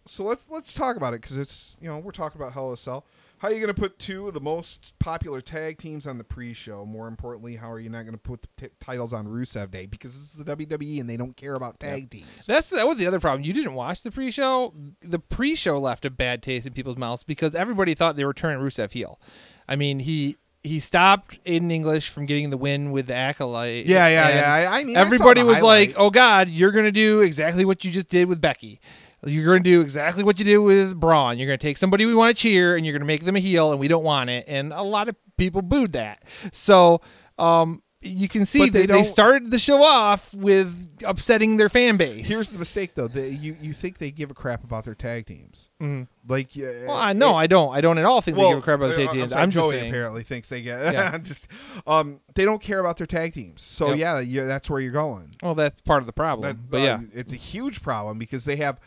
So let's talk about it because it's we're talking about Hell in a Cell. How are you going to put two of the most popular tag teams on the pre-show? More importantly, how are you not going to put the titles on Rusev Day because this is the WWE and they don't care about tag teams? That was the other problem. You didn't watch the pre-show. The pre-show left a bad taste in people's mouths because everybody thought they were turning Rusev heel. I mean, he stopped Aiden English from getting the win with the Acolyte. Yeah. Everybody was like, "Oh God, you're going to do exactly what you just did with Becky." You're going to do exactly what you did with Braun. You're going to take somebody we want to cheer, and you're going to make them a heel, and we don't want it. And a lot of people booed that. So you can see they started the show off with upsetting their fan base. Here's the mistake, though. You think they give a crap about their tag teams. Mm-hmm. Like, well, I don't at all think they give a crap about the tag teams. I'm just Joey saying. Apparently thinks they get they don't care about their tag teams. So that's where you're going. Well, that's part of the problem. But it's a huge problem because they have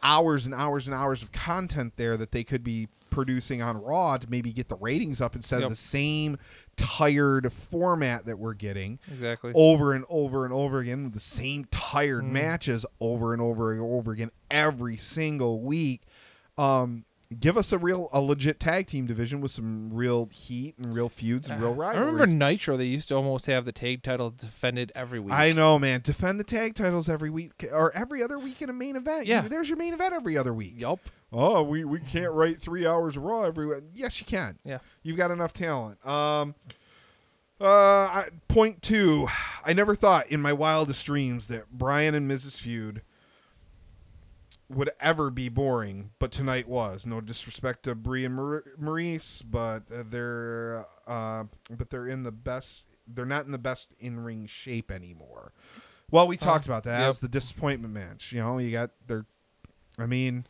hours and hours and hours of content there that they could be producing on Raw to maybe get the ratings up instead of the same tired format that we're getting over and over and over again with the same tired matches over and over and over again every single week. Give us a legit tag team division with some real heat and real feuds and real rivalries. I remember Nitro, they used to almost have the tag title defended every week. I know, man. Defend the tag titles every week or every other week in a main event. Yeah. There's your main event every other week. Yup. Oh, we can't write 3 hours of Raw every week. Yes, you can. Yeah. You've got enough talent. Point 2. I never thought in my wildest dreams that Bryan and Mrs. feud would ever be boring, but tonight was. No disrespect to Brie and Maurice, but they're in the best. They're not in the best in-ring shape anymore. Well, we talked about that. That was the disappointment match. You got their. I mean,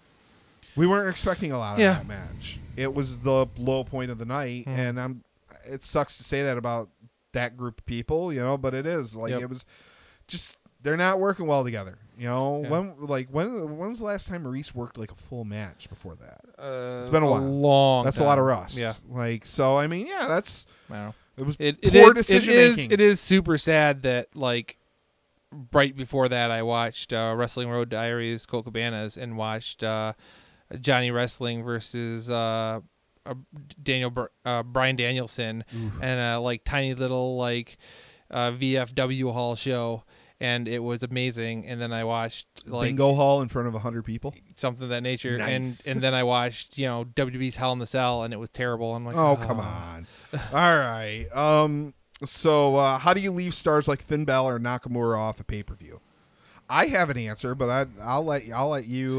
we weren't expecting a lot of that match. It was the low point of the night, and it sucks to say that about that group of people, but it is it was just. They're not working well together. When was the last time Maurice worked like a full match before that? It's been a while. Long That's time. A lot of rust. Yeah. So I mean, that's it was poor decision making. It is super sad that right before that I watched Wrestling Road Diaries, Colt Cabanas, and watched Johnny Wrestling versus Bryan Danielson and a tiny little VFW hall show. And it was amazing. And then I watched Bingo Hall in front of 100 people, something of that nature. Nice. And then I watched WWE's Hell in the Cell, and it was terrible. I'm like, oh come on. All right. So how do you leave stars like Finn Balor or Nakamura off a pay-per-view? I have an answer, but I'll let you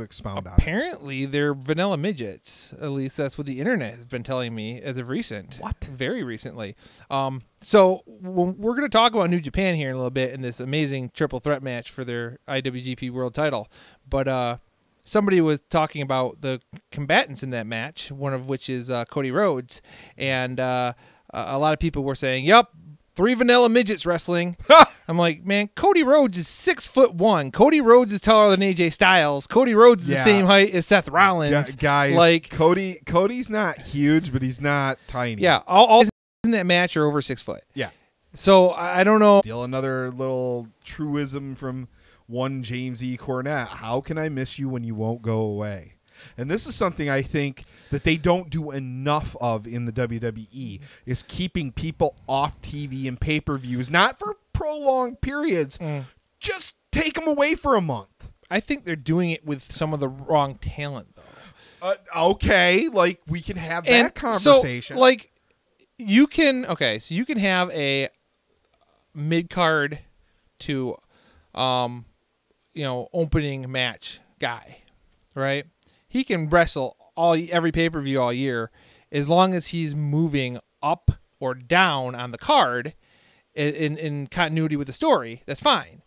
expound on it. Apparently, they're vanilla midgets. At least that's what the internet has been telling me as of recent. What? Very recently. So we're going to talk about New Japan here in a little bit in this amazing triple threat match for their IWGP World Title. But somebody was talking about the combatants in that match, one of which is Cody Rhodes, and a lot of people were saying, "Yep, 3 vanilla midgets wrestling." I'm like, man, Cody Rhodes is 6'1". Cody Rhodes is taller than AJ Styles. Cody Rhodes is the same height as Seth Rollins. Guys, like Cody's not huge, but he's not tiny. Yeah, all in that match are over 6 foot. Yeah. So I don't know. Still another little truism from one James E. Cornette. How can I miss you when you won't go away? And this is something I think that they don't do enough of in the WWE, is keeping people off TV and pay-per-views, not for prolonged periods. Just take them away for a month. I think they're doing it with some of the wrong talent, though. Okay, like we can have that conversation. So, like, you can have a mid-card to, opening match guy, right? He can wrestle every pay-per-view all year as long as he's moving up or down on the card in continuity with the story. That's fine.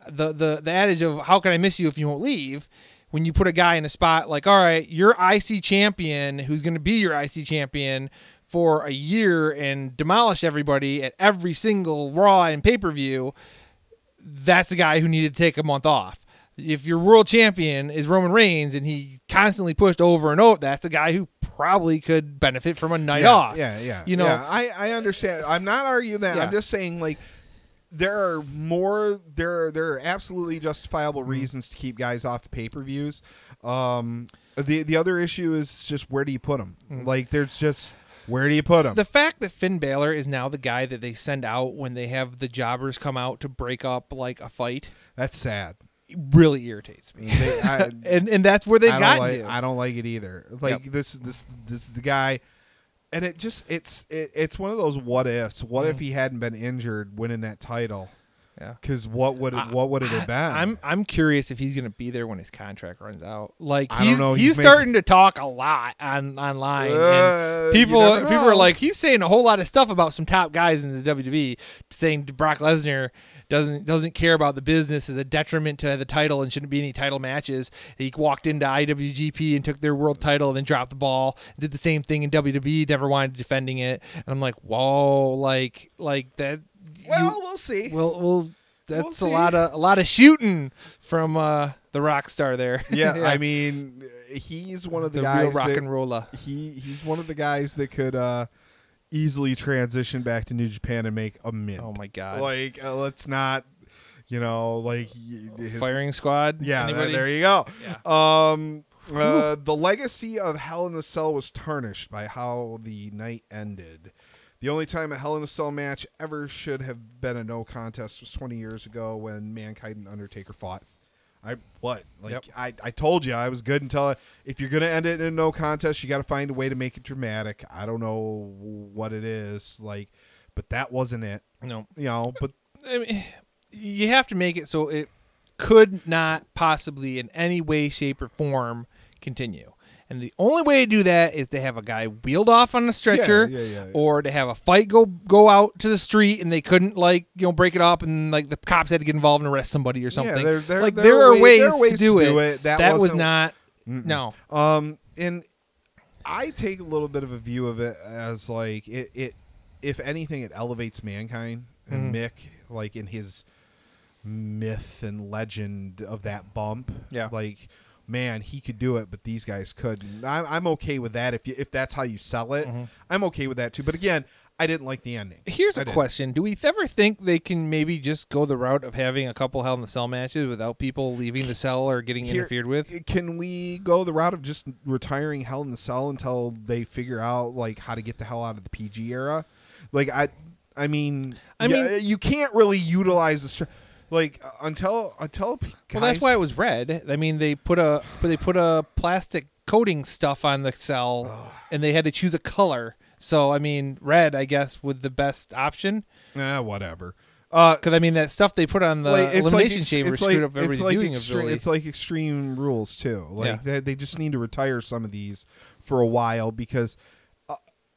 The adage of how can I miss you if you won't leave, when you put a guy in a spot like, all right, you're IC champion, who's going to be your IC champion for a year and demolish everybody at every single Raw and pay-per-view, that's a guy who needed to take a month off. If your world champion is Roman Reigns and he constantly pushed over and over, that's the guy who probably could benefit from a night off. Yeah. You know, I understand. I'm not arguing that. I'm just saying, like, there are absolutely justifiable reasons to keep guys off pay-per-views. The other issue is just, where do you put them? Like, there's just, where do you put them? The fact that Finn Balor is now the guy that they send out when they have the jobbers come out to break up like a fight, that's sad. It really irritates me. And that's where they've gotten to. I don't like it either. Like, this is the guy, and it's one of those what ifs. What if he hadn't been injured winning that title? Yeah. Because what would it have been? I'm curious if he's going to be there when his contract runs out. Like, I don't know. He's starting to talk a lot online. And people are like, he's saying a whole lot of stuff about some top guys in the WWE, saying Brock Lesnar doesn't care about the business, is a detriment to the title and shouldn't be any title matches. He walked into IWGP and took their world title and then dropped the ball. Did the same thing in WWE, never wanted defending it. And I'm like, whoa, like that. Well, we'll see. That's a lot of shooting from the rock star there. Yeah, yeah. I mean, he's one of the guys. Real rock and roller. He's one of the guys that could easily transition back to New Japan and make a mint. Oh my God! Like, let's not, like his firing squad. Yeah, Anybody? there you go. Yeah. The legacy of Hell in a Cell was tarnished by how the night ended. The only time a Hell in a Cell match ever should have been a no contest was 20 years ago when Mankind and Undertaker fought. I told you I was good until if you're going to end it in a no contest, you got to find a way to make it dramatic. I don't know what it is, but that wasn't it. No. But I mean, you have to make it so it could not possibly in any way, shape, or form continue. And the only way to do that is to have a guy wheeled off on a stretcher, or to have a fight go out to the street and they couldn't break it up and the cops had to get involved and arrest somebody or something. Yeah, there are ways to do it. That was not. Mm-mm. No. And I take a little bit of a view of it as it if anything, it elevates Mankind and Mick in his myth and legend of that bump. Yeah. Man, he could do it, but these guys couldn't. I'm okay with that if that's how you sell it. I'm okay with that too. But again, I didn't like the ending. Here's a question: do we ever think they can maybe just go the route of having a couple Hell in the Cell matches without people leaving the cell or getting interfered with? Can we go the route of just retiring Hell in the Cell until they figure out how to get the hell out of the PG era? I mean, you can't really utilize the. Until guys, well, that's why it was red. I mean, they put a plastic coating stuff on the cell, and they had to choose a color. So I mean, red, I guess, was the best option. Whatever. Because I mean, that stuff they put on the elimination chamber screwed up everybody's viewing ability. It's like Extreme Rules too. They just need to retire some of these for a while because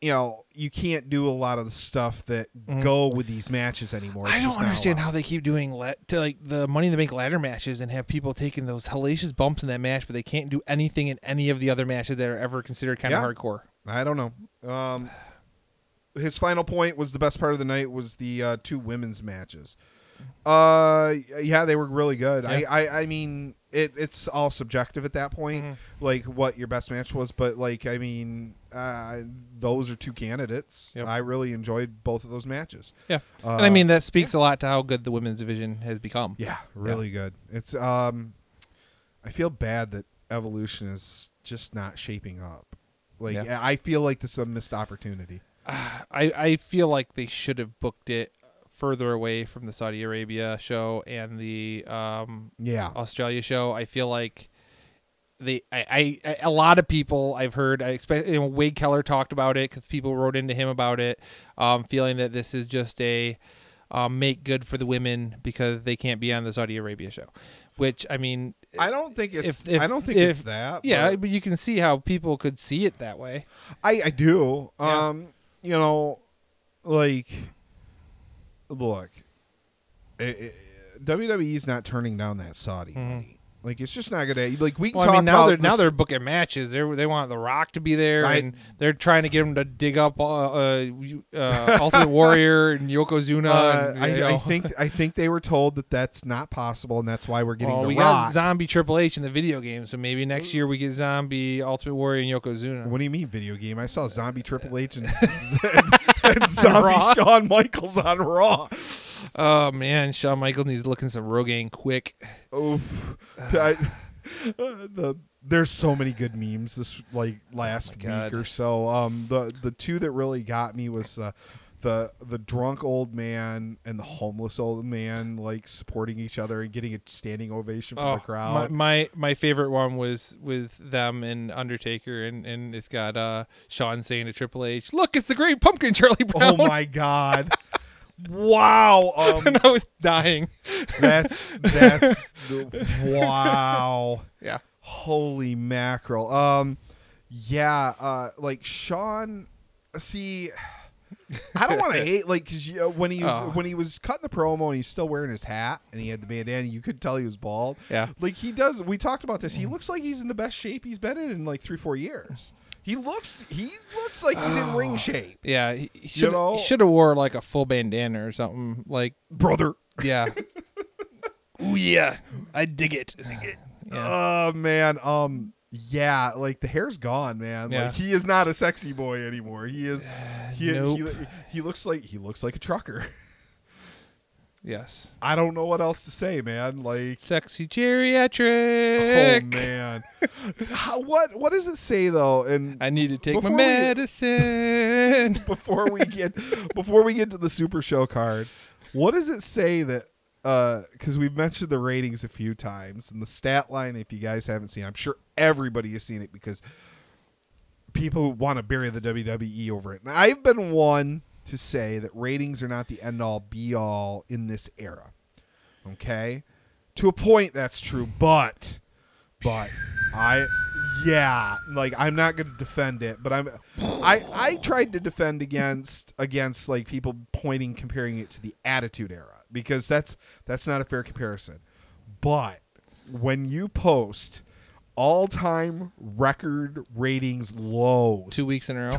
you can't do a lot of the stuff that go with these matches anymore. I don't understand how they keep doing the Money in the Bank ladder matches and have people taking those hellacious bumps in that match, but they can't do anything in any of the other matches that are ever considered kind of hardcore. I don't know. His final point was the best part of the night was the 2 women's matches. Yeah, they were really good. Yeah. I mean, it's all subjective at that point, like what your best match was. But like, I mean, those are 2 candidates. Yep. I really enjoyed both of those matches. Yeah, and I mean that speaks a lot to how good the women's division has become. Yeah, really good. It's I feel bad that Evolution is just not shaping up. Like I feel like this is a missed opportunity. I feel like they should have booked it further away from the Saudi Arabia show and the Australia show. I feel like a lot of people I've heard, I expect, Wade Keller talked about it because people wrote into him about it, feeling that this is just a make good for the women because they can't be on the Saudi Arabia show. Which, I mean, I don't think it's it's that. Yeah, but you can see how people could see it that way. I do. Like, look, WWE's not turning down that Saudi money. Like, it's just not gonna. Like, we can talk about now they're booking matches. They want The Rock to be there, and they're trying to get him to dig up Ultimate Warrior and Yokozuna. I think they were told that that's not possible, and that's why we're getting The Rock. Got Zombie Triple H in the video game, so maybe next year we get Zombie Ultimate Warrior and Yokozuna. What do you mean video game? I saw Zombie Triple H and Zombie Shawn Michaels on Raw. Oh man, Shawn Michaels needs to look in some Rogaine quick. Oh, there's so many good memes this last week or so. The 2 that really got me was the drunk old man and the homeless old man supporting each other and getting a standing ovation from the crowd. My favorite one was with them and Undertaker and it's got Shawn saying to Triple H, "Look, it's the Great Pumpkin, Charlie Brown." Oh my God. Wow. And I was dying. That's wow. Yeah. Holy mackerel. Shawn, see, I don't want to hate because when he was cutting the promo and he's still wearing his hat and he had the bandana, you could tell he was bald. Yeah. He does. We talked about this. He looks like he's in the best shape he's been in 3-4 years. He looks like he's in ring shape. Yeah, he should have wore a full bandana or something brother. Yeah. Ooh yeah, I dig it. Yeah. Oh man, yeah, the hair's gone, man. Yeah. He is not a sexy boy anymore. He is. Nope. He looks like a trucker. Yes. I don't know what else to say, man. Sexy geriatric. Oh man. What does it say though? And I need to take my medicine. Before we get to the Super Show card, what does it say that because we've mentioned the ratings a few times and the stat line, if you guys haven't seen, I'm sure everybody has seen it because people want to bury the WWE over it. And I've been one to say that ratings are not the end-all, be-all in this era. Okay? To a point, that's true, but I'm not going to defend it, but I tried to defend against people comparing it to the Attitude Era because that's not a fair comparison. But when you post all-time record ratings low 2 weeks in a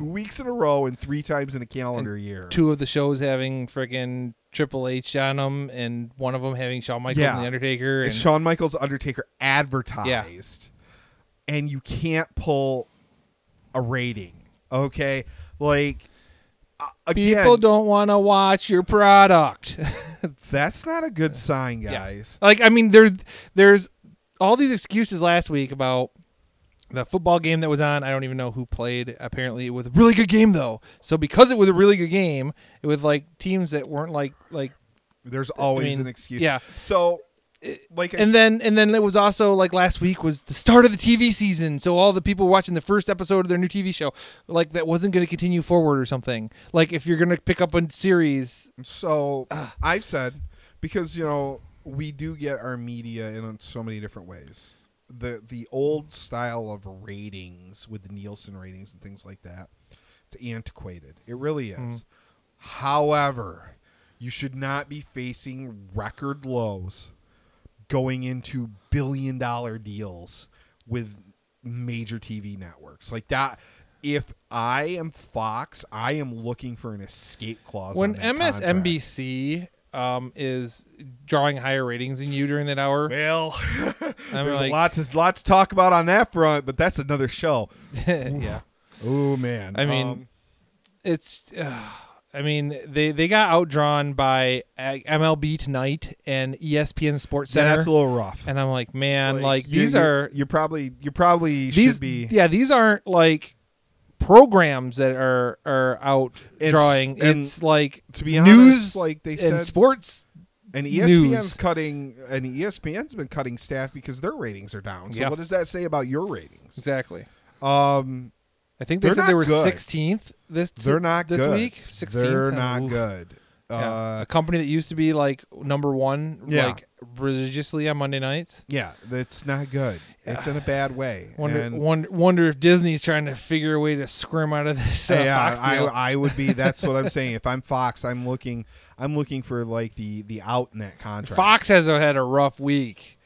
row and 3 times in a calendar year, 2 of the shows having friggin' Triple H on them and one of them having Shawn Michaels and the Undertaker and Shawn Michaels Undertaker advertised, and you can't pull a rating. Okay, again, people don't want to watch your product. That's not a good sign, guys. There's all these excuses last week about the football game that was on. I don't even know who played. Apparently, it was a really good game, though. So because it was a really good game, it was teams that weren't like. There's always an excuse. Yeah. So, and then it was also last week was the start of the TV season. So all the people watching the first episode of their new TV show, that wasn't going to continue forward or something. If you're going to pick up a series. So I've said because we do get our media in so many different ways. The old style of ratings with the Nielsen ratings and things like that It's antiquated. It really is. However, you should not be facing record lows going into billion-dollar deals with major TV networks like that. If I am Fox, I am looking for an escape clause. When on that MSNBC is drawing higher ratings than you during that hour, well, there's a lot to talk about on that front, but that's another show. Yeah. Oh man. I mean, it's. I mean, they got outdrawn by MLB Tonight and ESPN Sports Center. That's a little rough. And I'm like, man, you probably should be. Yeah, these aren't like programs that are out drawing. It's like, to be news, honest, like they said, and sports. And ESPN's cutting, and ESPN's been cutting staff because their ratings are down. So what does that say about your ratings? Exactly. I think they said they were 16th They're not this good. week. 16th. They're not good. A company that used to be like number one, like religiously on Monday nights. Yeah, that's not good. It's in a bad way. Wonder if Disney's trying to figure a way to scrim out of this. Fox deal. I would be. That's what I'm saying. If I'm Fox, I'm looking for like the out in that contract. Fox has had a rough week.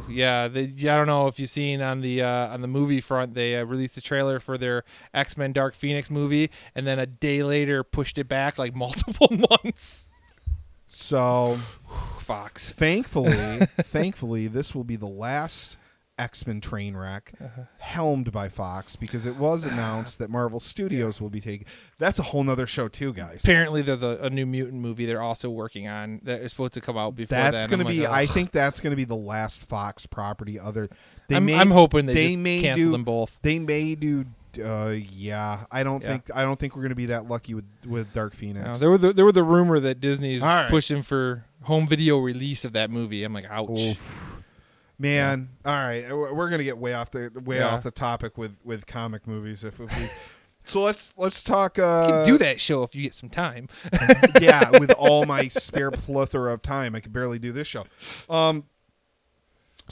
Yeah, I don't know if you've seen on the movie front, they released a trailer for their X-Men Dark Phoenix movie, and then a day later pushed it back like multiple months. So, Fox. Thankfully, this will be the last X-Men train wreck helmed by Fox, because it was announced that Marvel Studios will be taking. That's a whole nother show too, guys. Apparently, there's a new mutant movie they're also working on that is supposed to come out before that's going to be. like, I think that's going to be the last Fox property. I'm hoping they just cancel them both. They may do. I don't think we're going to be that lucky with Dark Phoenix. No, there were the rumor that Disney's pushing for home video release of that movie. I'm like, ouch. Oof. Man, all right, we're gonna get way off the topic with comic movies. So let's talk. You can do that show if you get some time. Yeah, with all my spare plethora of time, I can barely do this show. So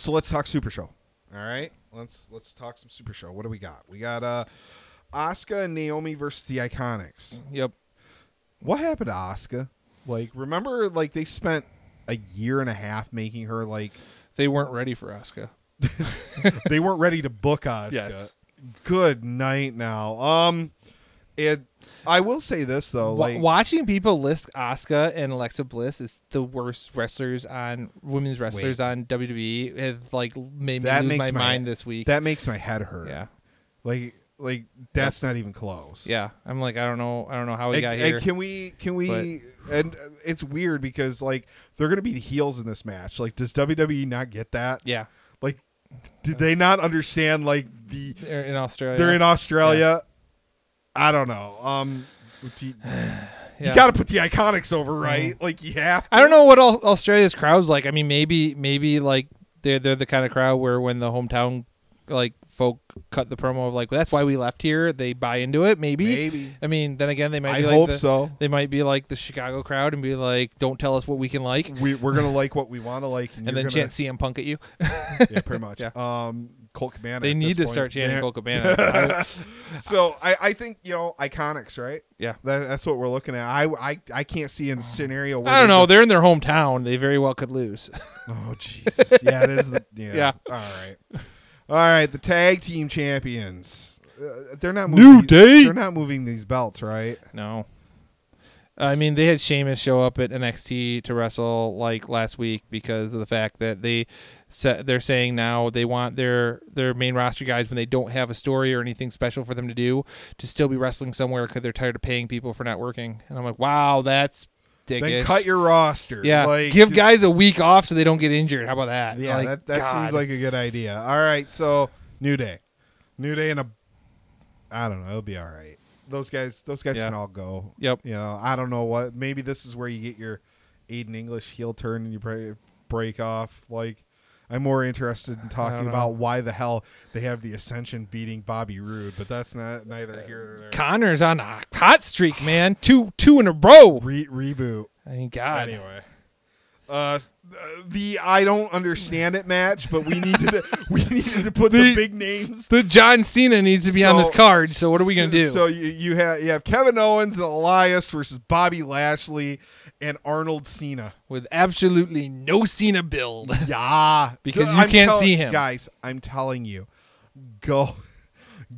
let's talk Super Show. All right, let's talk some Super Show. What do we got? We got Asuka and Naomi versus the Iconics. Yep. What happened to Asuka? Like, remember, like they spent a year and a half making her like. They weren't ready for Asuka. They weren't ready to book Asuka. Yes. Good night now. I will say this though, like watching people list Asuka and Alexa Bliss as the worst women's wrestlers on WWE has like made me lose my mind this week. That makes my head hurt. Yeah. Like that's not even close. Yeah. I'm like, I don't know how we got here. And can we and it's weird because like they're gonna be the heels in this match. Like, does WWE not get that? Yeah. Like, did they not understand like they're in Australia? They're in Australia. Yeah. I don't know. You got to put the Iconics over, right? Like you have to. I don't know what Australia's crowd's like. I mean, maybe like they're the kind of crowd where when the hometown like folk cut the promo of like, well, that's why we left here, they buy into it. Maybe. I mean, then again, they might be like so. They might be like the Chicago crowd and be like, don't tell us what we can like. We're gonna like what we want to like, and then chant CM Punk at you. Yeah, pretty much. Yeah. Colt Cabana. They need to start chanting Colt Cabana. So I think Iconics, right? Yeah, that's what we're looking at. I can't see a scenario where I don't know. They're in their hometown. They very well could lose. Oh Jesus! Yeah, it is. Yeah. All right. The tag team champions. They're not moving. They're not moving these belts, right? No. I mean, they had Sheamus show up at NXT to wrestle like last week because of the fact that they're saying now they want their main roster guys, when they don't have a story or anything special for them to do, to still be wrestling somewhere because they're tired of paying people for not working. And I'm like, wow, that's dickish. Then cut your roster. Yeah, like, give guys a week off so they don't get injured. How about that? Yeah, like, that seems like a good idea. All right, so New Day and I don't know. It'll be all right. Those guys can all go. Yep. You know, I don't know what. Maybe this is where you get your Aiden English heel turn and you break off. Like, I'm more interested in talking about why the hell they have the Ascension beating Bobby Roode, but that's neither here nor there. Connor's on a hot streak, man. Two in a row. Reboot. I mean, God. Anyway, I don't understand it match, but we needed to put the big names. The John Cena needs to be on this card. So what are we gonna do? So you have Kevin Owens and Elias versus Bobby Lashley and Arnold Cena with absolutely no Cena build. Yeah, because you can't see him, guys. I'm telling you, go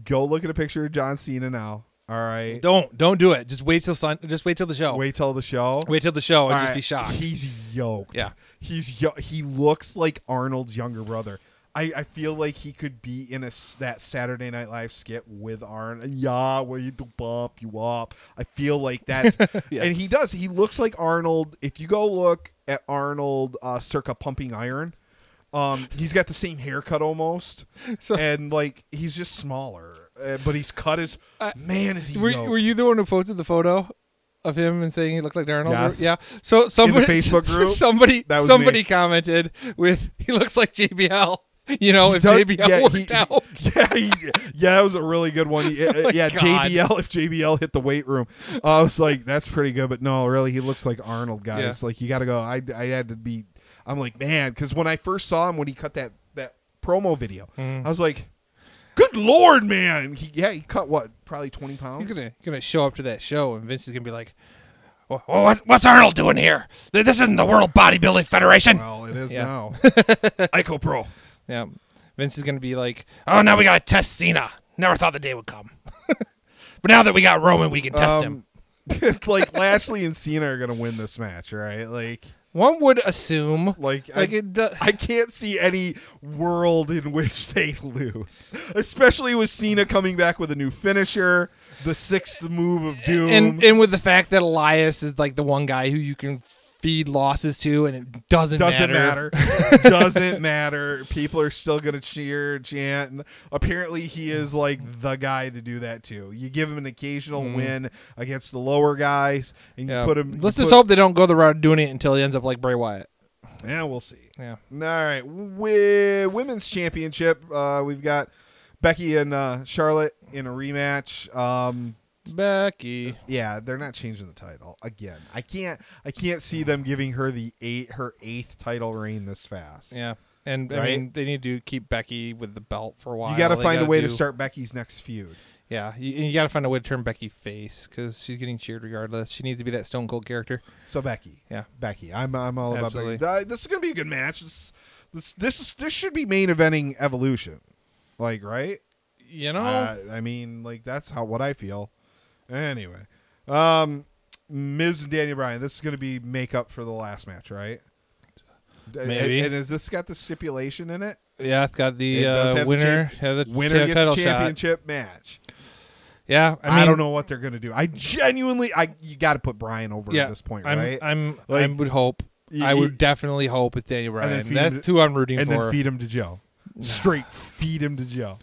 look at a picture of John Cena now. All right. Don't do it. Just wait till the show. Wait till the show. Wait till the show and All just right. be shocked. He's yoked. Yeah. He looks like Arnold's younger brother. I feel like he could be in that Saturday Night Live skit with Arnold. Yeah, where you do bump you up. I feel like that's Yes. And he does. He looks like Arnold. If you go look at Arnold circa Pumping Iron, he's got the same haircut almost, and like he's just smaller. But he's cut his man. Is he? Were you the one who posted the photo of him and saying he looked like Arnold? Yes. Yeah. So somebody in the Facebook group, somebody commented with he looks like JBL. You know, if JBL worked out. Yeah, that was a really good one. Yeah, God. JBL. If JBL hit the weight room, I was like, that's pretty good. But no, really, he looks like Arnold, guys. Yeah. Like you got to go. I had to be. I'm like, man, because when I first saw him when he cut that promo video, I was like, good Lord, man. He cut what? Probably 20 pounds. He's gonna show up to that show, and Vince is gonna be like, well, what's Arnold doing here? This isn't the World Bodybuilding Federation. Well, it is now. Ico Pro. Yeah. Vince is gonna be like, oh, now we gotta test Cena. Never thought the day would come. But now that we got Roman, we can test him. Like Lashley and Cena are gonna win this match, right? Like. One would assume, I can't see any world in which they lose, especially with Cena coming back with a new finisher, the 6th move of doom, and with the fact that Elias is like the one guy who you can feed losses to, and it doesn't matter. Doesn't matter. People are still gonna cheer, chant. And apparently, he is like the guy to do that too. You give him an occasional win against the lower guys, and you put him. Let's just hope they don't go the route of doing it until he ends up like Bray Wyatt. Yeah, we'll see. Yeah. All right. With women's championship, we've got Becky and Charlotte in a rematch. Becky. Yeah, they're not changing the title again. I can't see them giving her her 8th title reign this fast. Yeah, and right? I mean they need to keep Becky with the belt for a while. You got to find a way to start Becky's next feud. Yeah, you got to find a way to turn Becky face because she's getting cheered regardless. She needs to be that Stone Cold character. So Becky, yeah, Becky. I'm all about Becky. This is gonna be a good match. This should be main eventing Evolution, like right? You know, I mean, like that's what I feel. Anyway, Miz and Daniel Bryan. This is going to be makeup for the last match, right? Maybe. And has this got the stipulation in it? Yeah, it's got the winner. The winner gets title a championship match. Yeah, I don't know what they're going to do. I genuinely, you got to put Bryan over at this point, right? I would hope. I would definitely hope it's Daniel Bryan. That's who I'm rooting for. And then feed him to Joe. Straight feed him to Joe.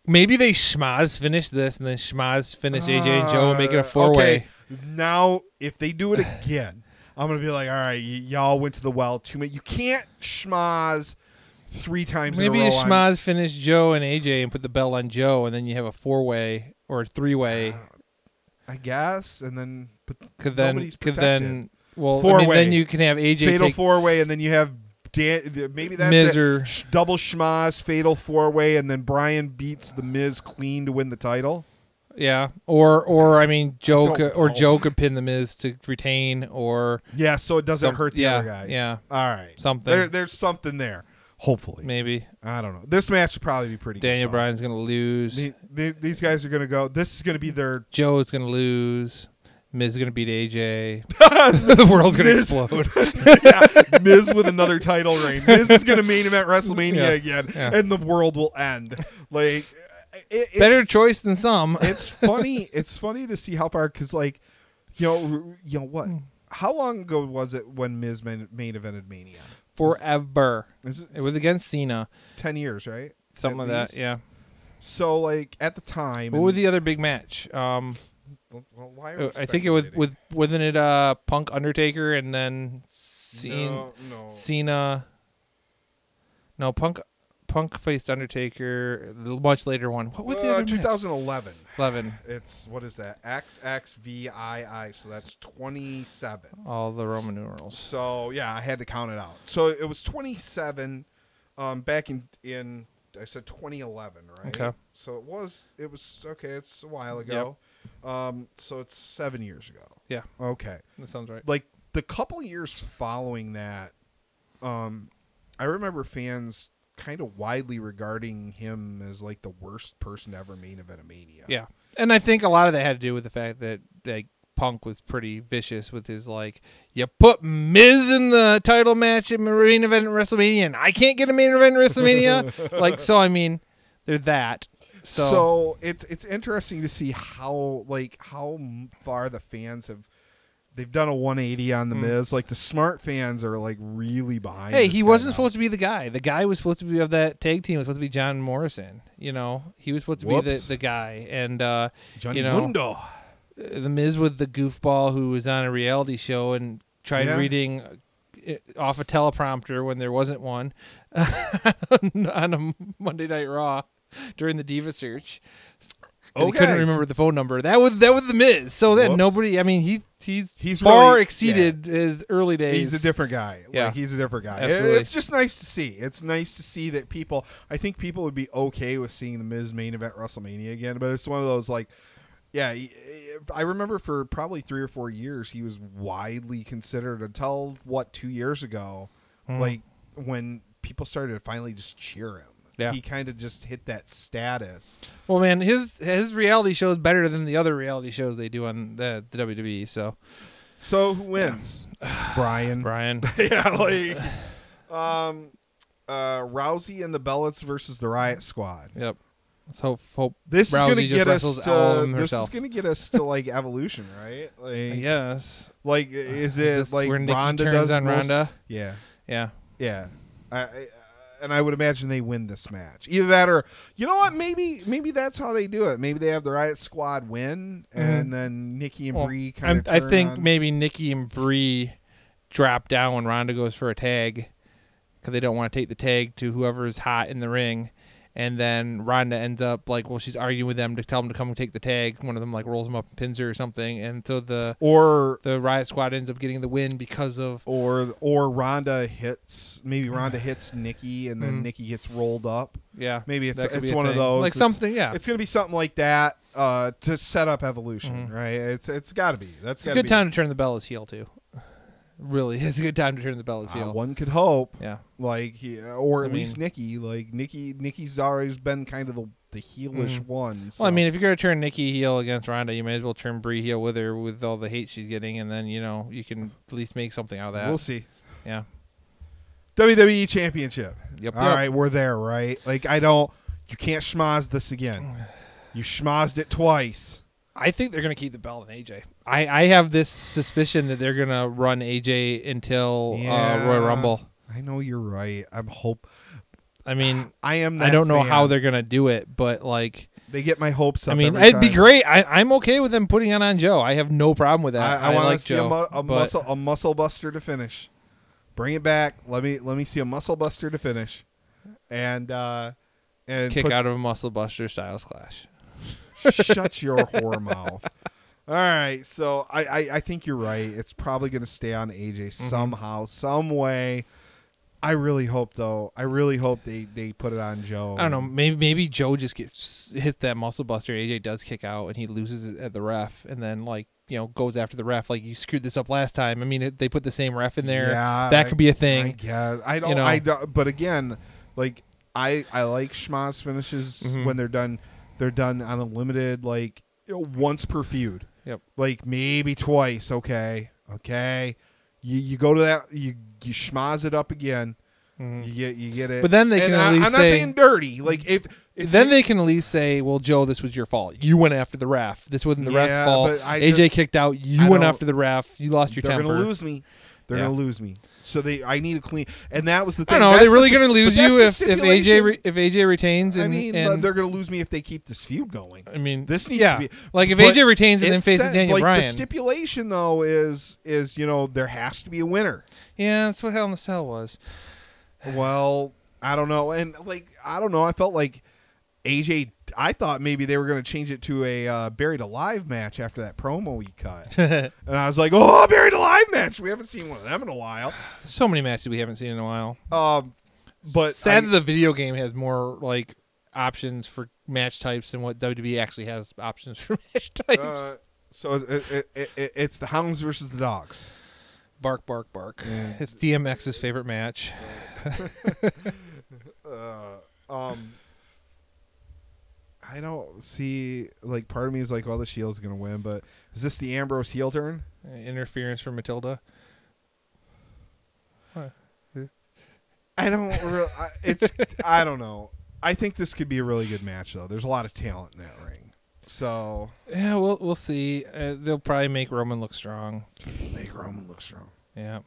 Maybe they schmaz finish this and then schmaz finish AJ and Joe and make it a 4-way. Okay. Now, if they do it again, I'm going to be like, all right, y'all went to the well too much. You can't schmaz 3 times in a row. Maybe you schmaz finish Joe and AJ and put the belt on Joe, and then you have a 4-way or a 3-way. I guess, and then could then 4-way. Then you can have AJ fatal 4-way, and then you have maybe that's Miz it. Double schmaz, fatal 4-way, and then Bryan beats the Miz clean to win the title. Yeah, or I mean, Joe could pin the Miz to retain, or so it doesn't hurt the other guys. Yeah, all right, something. There's something there. Hopefully, maybe. I don't know. This match should probably be pretty. Daniel Bryan's gonna lose. These guys are gonna go. This is gonna be their. Joe's gonna lose. Miz is going to beat AJ. The world's going to explode. Yeah, Miz with another title reign. Miz is going to main event WrestleMania again, and the world will end. Like, it's better choice than some. It's funny. It's funny to see how far, because like, you know what? How long ago was it when Miz main evented Mania? Forever. It was against Cena. 10 years, right? Something like that. Yeah. So like at the time, what was the other big match? Well, why are I think it was wasn't it Punk Undertaker and then Cena. No, Punk faced Undertaker. The much later one. What was the other 2011. 11. It's, what is that? XXVII. So that's 27. All the Roman numerals. So yeah, I had to count it out. So it was 27 back in I said 2011, right? Okay. So it was okay, it's a while ago. So it's 7 years ago. Yeah. Okay. That sounds right. Like the couple years following that, I remember fans kind of widely regarding him as like the worst person to ever main event a Mania. Yeah. And I think a lot of that had to do with the fact that like Punk was pretty vicious with his like, you put Miz in the title match at main event at WrestleMania and I can't get a main event at WrestleMania. Like, so I mean, they're that. So it's interesting to see how far the fans they've done a 180 on the Miz. Like the smart fans are like really behind. Hey, he wasn't supposed to be the guy. The guy was supposed to be of that tag team. Was supposed to be John Morrison. You know, he was supposed to be the guy. And Johnny Mundo. The Miz with the goofball who was on a reality show and tried reading off a teleprompter when there wasn't one on a Monday Night Raw during the Diva search. He couldn't remember the phone number. That was the Miz. So then nobody. I mean, he's far really, exceeded his early days. He's a different guy. Yeah, like, he's a different guy. Absolutely. It's just nice to see. It's nice to see that people. I think people would be okay with seeing the Miz main event WrestleMania again. But it's one of those like, yeah. I remember for probably 3 or 4 years he was widely considered until 2 years ago, like when people started to finally just cheer him. Yeah. He kind of just hit that status. Well, man, his reality show is better than the other reality shows they do on the WWE. So who wins? Brian. Yeah, like Rousey and the Bellas versus the Riot Squad. Yep. Let's hope this Rousey is going to get us to this is going to get us to like Evolution, right? Like, yes. Like, is it like where Nikki Ronda turns does on most? Ronda? Yeah. And I would imagine they win this match. Either that or, you know what? Maybe that's how they do it. Maybe they have the Riot Squad win, and then Nikki and Brie kind of. I think maybe Nikki and Brie drop down when Ronda goes for a tag because they don't want to take the tag to whoever is hot in the ring. And then Ronda ends up like, well, she's arguing with them to tell them to come and take the tag. One of them like rolls them up and pins her or something, and so the Riot Squad ends up getting the win because of or Ronda hits Nikki and then Nikki gets rolled up. Yeah, maybe it's one of those like something. Yeah, it's gonna be something like that to set up Evolution, right? It's got to be. That's a good time to turn the Bellas heel too. Really, it's a good time to turn the Bellas heel. One could hope. Yeah. Like, or at least Nikki. Like, Nikki's always been kind of the heelish one. So. Well, I mean, if you're going to turn Nikki heel against Ronda, you may as well turn Brie heel with her with all the hate she's getting, and then, you can at least make something out of that. We'll see. Yeah. WWE Championship. Yep. All right, we're there, right? Like, you can't schmoz this again. You schmozzed it twice. I think they're going to keep the belt on AJ. I have this suspicion that they're going to run AJ until Royal Rumble. I know you're right. I don't know how they're going to do it, but like they get my hopes up. I mean, it'd be great. I'm okay with them putting it on Joe. I have no problem with that. I want like to see Joe, a muscle buster to finish. Bring it back. Let me see a muscle buster to finish, and kick out of a muscle buster Styles Clash. Shut your whore mouth. All right, so I think you're right. It's probably going to stay on AJ somehow, some way. I really hope, though. They put it on Joe. I don't know. Maybe Joe just hits that muscle buster. AJ does kick out, and he loses it at the ref, and then goes after the ref. Like, you screwed this up last time. I mean, they put the same ref in there. Yeah, that could be a thing. I don't. But again, like I like schmoz finishes when they're done. They're done on a limited, like, once per feud. Yep. Like, maybe twice. Okay. You go to that. You schmoz it up again. You get it. But then they can at least I'm not saying dirty. Like, if then they can at least say, well, Joe, this was your fault. You went after the ref. This wasn't the ref's fault. AJ kicked out. You went after the ref. You lost your temper. They're going to lose me. They're going to lose me. So I need a clean. And that was the thing. I don't know. Are they really going to lose you if AJ retains? And they're going to lose me if they keep this feud going. I mean, this needs to be like if AJ retains and then faces Daniel Bryan. The stipulation though is there has to be a winner. Yeah, that's what Hell in the Cell was. Well, I don't know, and I don't know. I felt like AJ. I thought maybe they were going to change it to a Buried Alive match after that promo he cut. And I was like, oh, Buried Alive match. We haven't seen one of them in a while. So many matches we haven't seen in a while. But sad that the video game has more like options for match types than what WWE actually has options for match types. So it's the Hounds versus the Dogs. Bark, bark, bark. Yeah. It's DMX's favorite match. I don't see, like, part of me is like, well, the Shield's going to win, but is this the Ambrose heel turn? Interference from Matilda. What? I don't know. I think this could be a really good match, though. There's a lot of talent in that ring. So yeah, we'll see. They'll probably make Roman look strong. Yeah.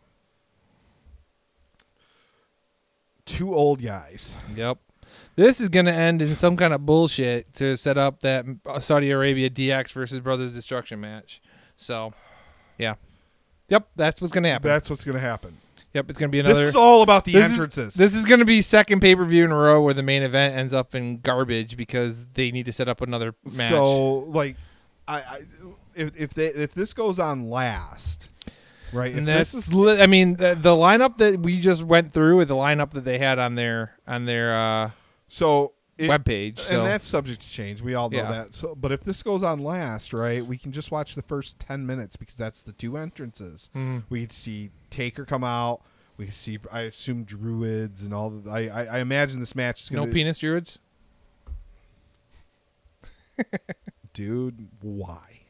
Two old guys. Yep. This is going to end in some kind of bullshit to set up that Saudi Arabia DX versus Brothers Destruction match. So, yeah. Yep, that's what's going to happen. Yep, it's going to be another. This is all about the entrances. This is going to be second pay-per-view in a row where the main event ends up in garbage because they need to set up another match. So, like, if this goes on last, right? And I mean, the lineup that we just went through with the lineup that they had on their webpage, and that's subject to change. We all know that. So, but if this goes on last, right, we can just watch the first 10 minutes because that's the two entrances. Mm-hmm. We could see Taker come out. We could see, I assume, Druids and all. I imagine this match is going to be penis Druids. Dude, why?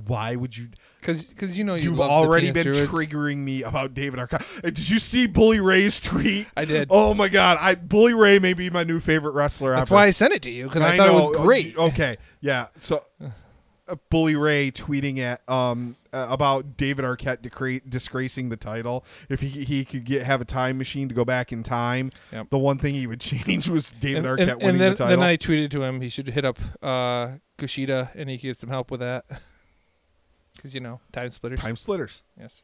Why would you? Because you've already been triggering me about David Arquette. Did you see Bully Ray's tweet? I did. Oh my God, Bully Ray may be my new favorite wrestler. That's why I sent it to you because I thought it was great. Okay, yeah. So Bully Ray tweeting at about David Arquette disgracing the title. If he could have a time machine to go back in time, the one thing he would change was David Arquette winning the title. Then I tweeted to him he should hit up Kushida and he could get some help with that. Because time splitters. Time splitters. Yes.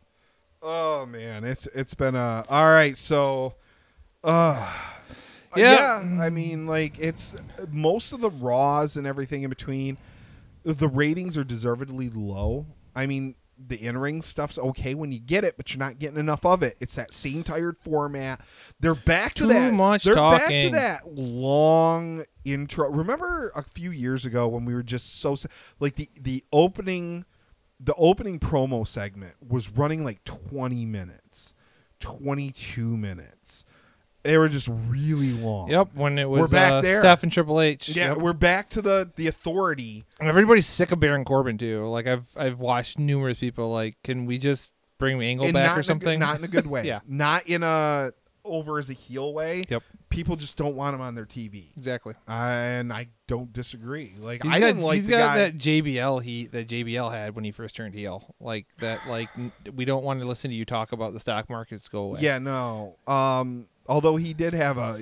Oh man, it's been all right. So, yeah. I mean, like it's most of the Raws and everything in between. The ratings are deservedly low. I mean, the in-ring stuff's okay when you get it, but you're not getting enough of it. It's that same tired format. They're back to that. Too much talking. They're back to that long intro. Remember a few years ago when we were just so like the opening. The opening promo segment was running like 20 minutes, 22 minutes. They were just really long. Yep, when it was Steph and Triple H. Yeah, we're back to the authority. And everybody's sick of Baron Corbin too. Like I've watched numerous people like, can we just bring Angle back or something? Not in a good way. Yeah. Not in a over as a heel way. Yep. People just don't want him on their TV. Exactly. And I don't disagree. Like he's got that JBL heat that JBL had when he first turned heel. Like that. Like we don't want to listen to you talk about the stock markets. Go away. Yeah. No. Although he didn't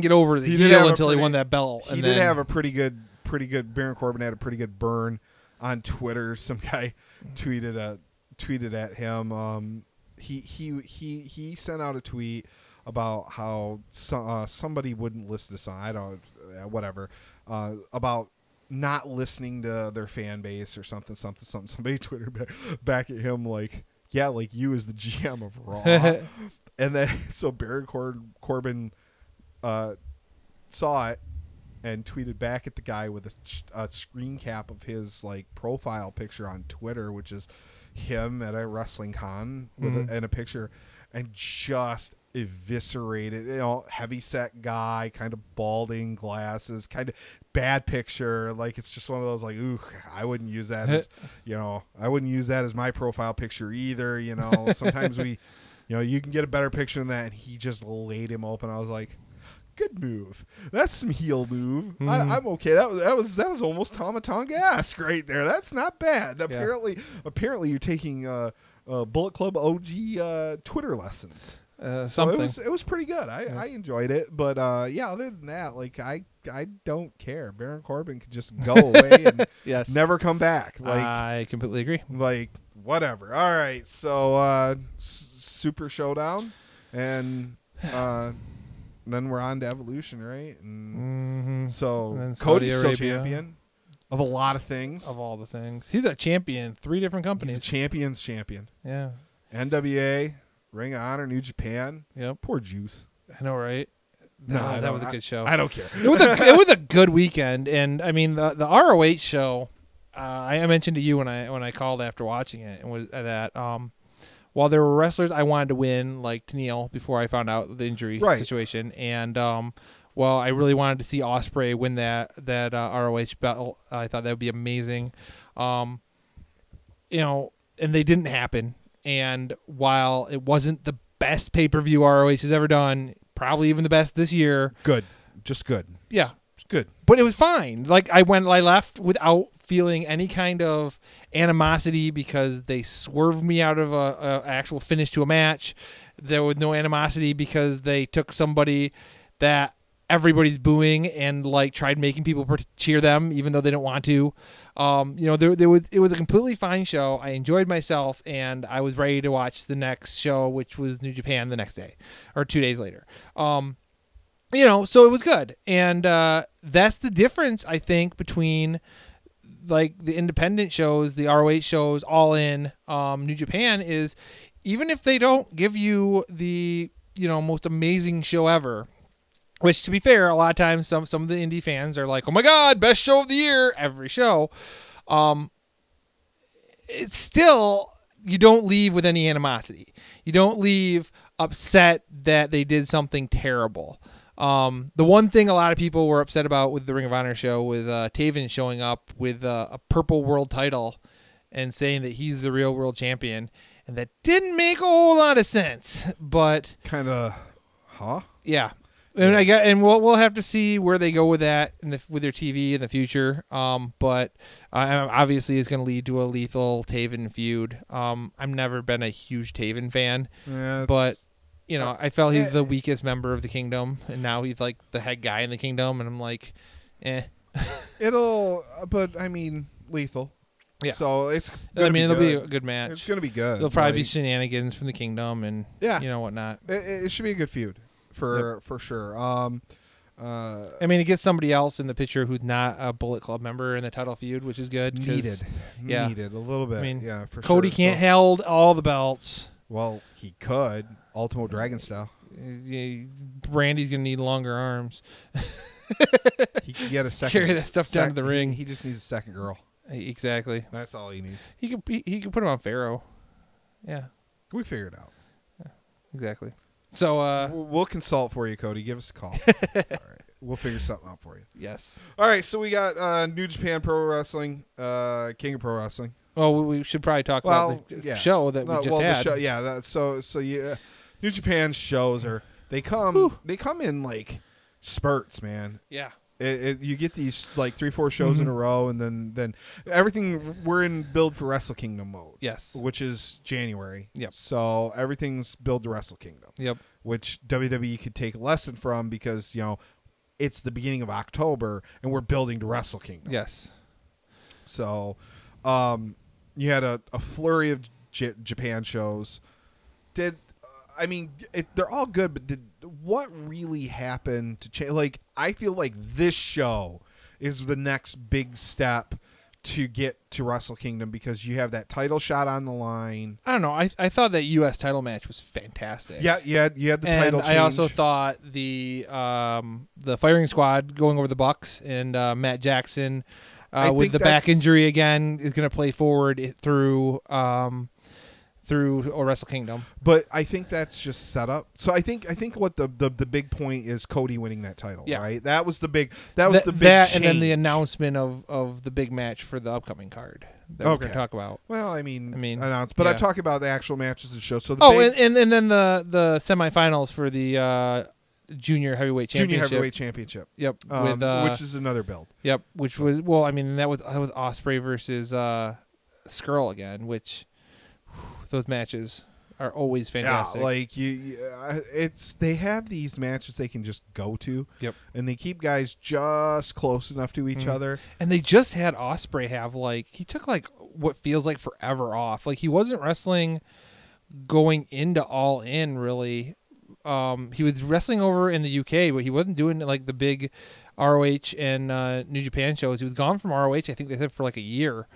get over the heel until he won that belt. He did have a pretty good. Baron Corbin had a pretty good burn on Twitter. Some guy tweeted at him. He sent out a tweet about how somebody wouldn't listen to song. I don't, whatever, about not listening to their fan base or something. Somebody tweeted back at him like, yeah, like you as the GM of Raw. And then so Baron Corbin saw it and tweeted back at the guy with a screen cap of his like profile picture on Twitter, which is him at a wrestling con with and a picture, and just eviscerated. Heavy set guy, kind of balding, glasses, kind of bad picture. Like it's just one of those like, ooh, I wouldn't use that as I wouldn't use that as my profile picture either. Sometimes we, you can get a better picture than that. And he just laid him open. I was like, good move. That's some heel move. I'm okay. That was almost Tama Tonga-esque right there. That's not bad. Apparently you're taking Bullet Club OG Twitter lessons. Something. So it was pretty good. I enjoyed it, but other than that, like I don't care. Baron Corbin could just go away and never come back. Like I completely agree. Like whatever. All right, so Super Showdown and then we're on to Evolution, right? And Mm-hmm. so And Cody's Saudi still Arabia. champion of a lot of things. Of all the things. He's a champion. 3 different companies. He's a champion's champion. Yeah. NWA, Ring of Honor, New Japan. Yep. Poor Juice. I know, right? No, that was a good show. I don't care. It was a good weekend, and I mean the ROH show. I mentioned to you when I called after watching it, and was that while there were wrestlers I wanted to win, like Tennille, before I found out the injury situation, and well, I really wanted to see Ospreay win that ROH belt. I thought that would be amazing, and they didn't happen. And while it wasn't the best pay-per-view ROH has ever done, probably even the best this year. Good. Just good. Yeah. It's good. But it was fine. Like I left without feeling any kind of animosity because they swerved me out of a actual finish to a match. There was no animosity because they took somebody that everybody's booing and like tried making people cheer them even though they don't want to. It was a completely fine show. I enjoyed myself, and I was ready to watch the next show, which was New Japan the next day or 2 days later. So it was good. And that's the difference, I think, between like the independent shows, the ROH shows, All In, New Japan, is even if they don't give you the most amazing show ever. Which, to be fair, a lot of times some of the indie fans are like, "Oh my God, best show of the year!" Every show. It's still, you don't leave with any animosity. You don't leave upset that they did something terrible. The one thing a lot of people were upset about with the Ring of Honor show, with Taven showing up with a purple world title and saying that he's the real world champion, and that didn't make a whole lot of sense. But kind of, yeah. And we'll have to see where they go with that with their TV in the future. But obviously it's going to lead to a lethal Taven feud. I've never been a huge Taven fan, but I felt he's the weakest member of the Kingdom, and now he's like the head guy in the Kingdom, and I'm like, but I mean, lethal. Yeah. So it's. It'll be a good match. It's going to be good. There'll probably be shenanigans from the Kingdom and whatnot. It should be a good feud. For sure. It gets somebody else in the picture who's not a Bullet Club member in the title feud, which is good. Needed a little bit. For Cody sure. can't hold all the belts. Well, he could. Ultimo Dragon style. Brandy's gonna need longer arms. He can get a second. Carry that stuff down to the ring. He just needs a second girl. Exactly. That's all he needs. He could put him on Pharaoh. Yeah. We figure it out. Yeah, exactly. So we'll consult for you, Cody. Give us a call. All right. We'll figure something out for you. Yes. All right. So we got New Japan Pro Wrestling, King of Pro Wrestling. Well, we should probably talk about the show that we just had. The show, New Japan shows they come in like spurts, man. Yeah. You get these like 3-4 shows in a row, and then everything, we're in build for Wrestle Kingdom mode. Yes, which is January. Yep. So everything's build to Wrestle Kingdom. Yep. Which WWE could take a lesson from, because it's the beginning of October and we're building to Wrestle Kingdom. Yes. So, you had a flurry of Japan shows. They're all good, but what really happened to change? Like, I feel like this show is the next big step to get to Wrestle Kingdom, because you have that title shot on the line. I don't know. I thought that U.S. title match was fantastic. Yeah, you had the title change. I also thought the firing squad going over the Bucks and Matt Jackson with the back injury again is going to play forward through Wrestle Kingdom. But I think that's just set up. So I think what the big point is Cody winning that title, right? That was the big change. And then the announcement of the big match for the upcoming card that we're going to talk about. Well, announced, but I'm talking about the actual matches of the show. So and then the semifinals for the Junior Heavyweight Championship. Yep. Which is another build. Yep. Which was that was Ospreay versus Skrull again, which. Those matches are always fantastic. Yeah, like they have these matches they can just go to. Yep. And they keep guys just close enough to each other. And they just had Ospreay he took what feels like forever off. Like, he wasn't wrestling going into All In really he was wrestling over in the UK, but he wasn't doing like the big ROH and New Japan shows. He was gone from ROH, I think they said, for like a year.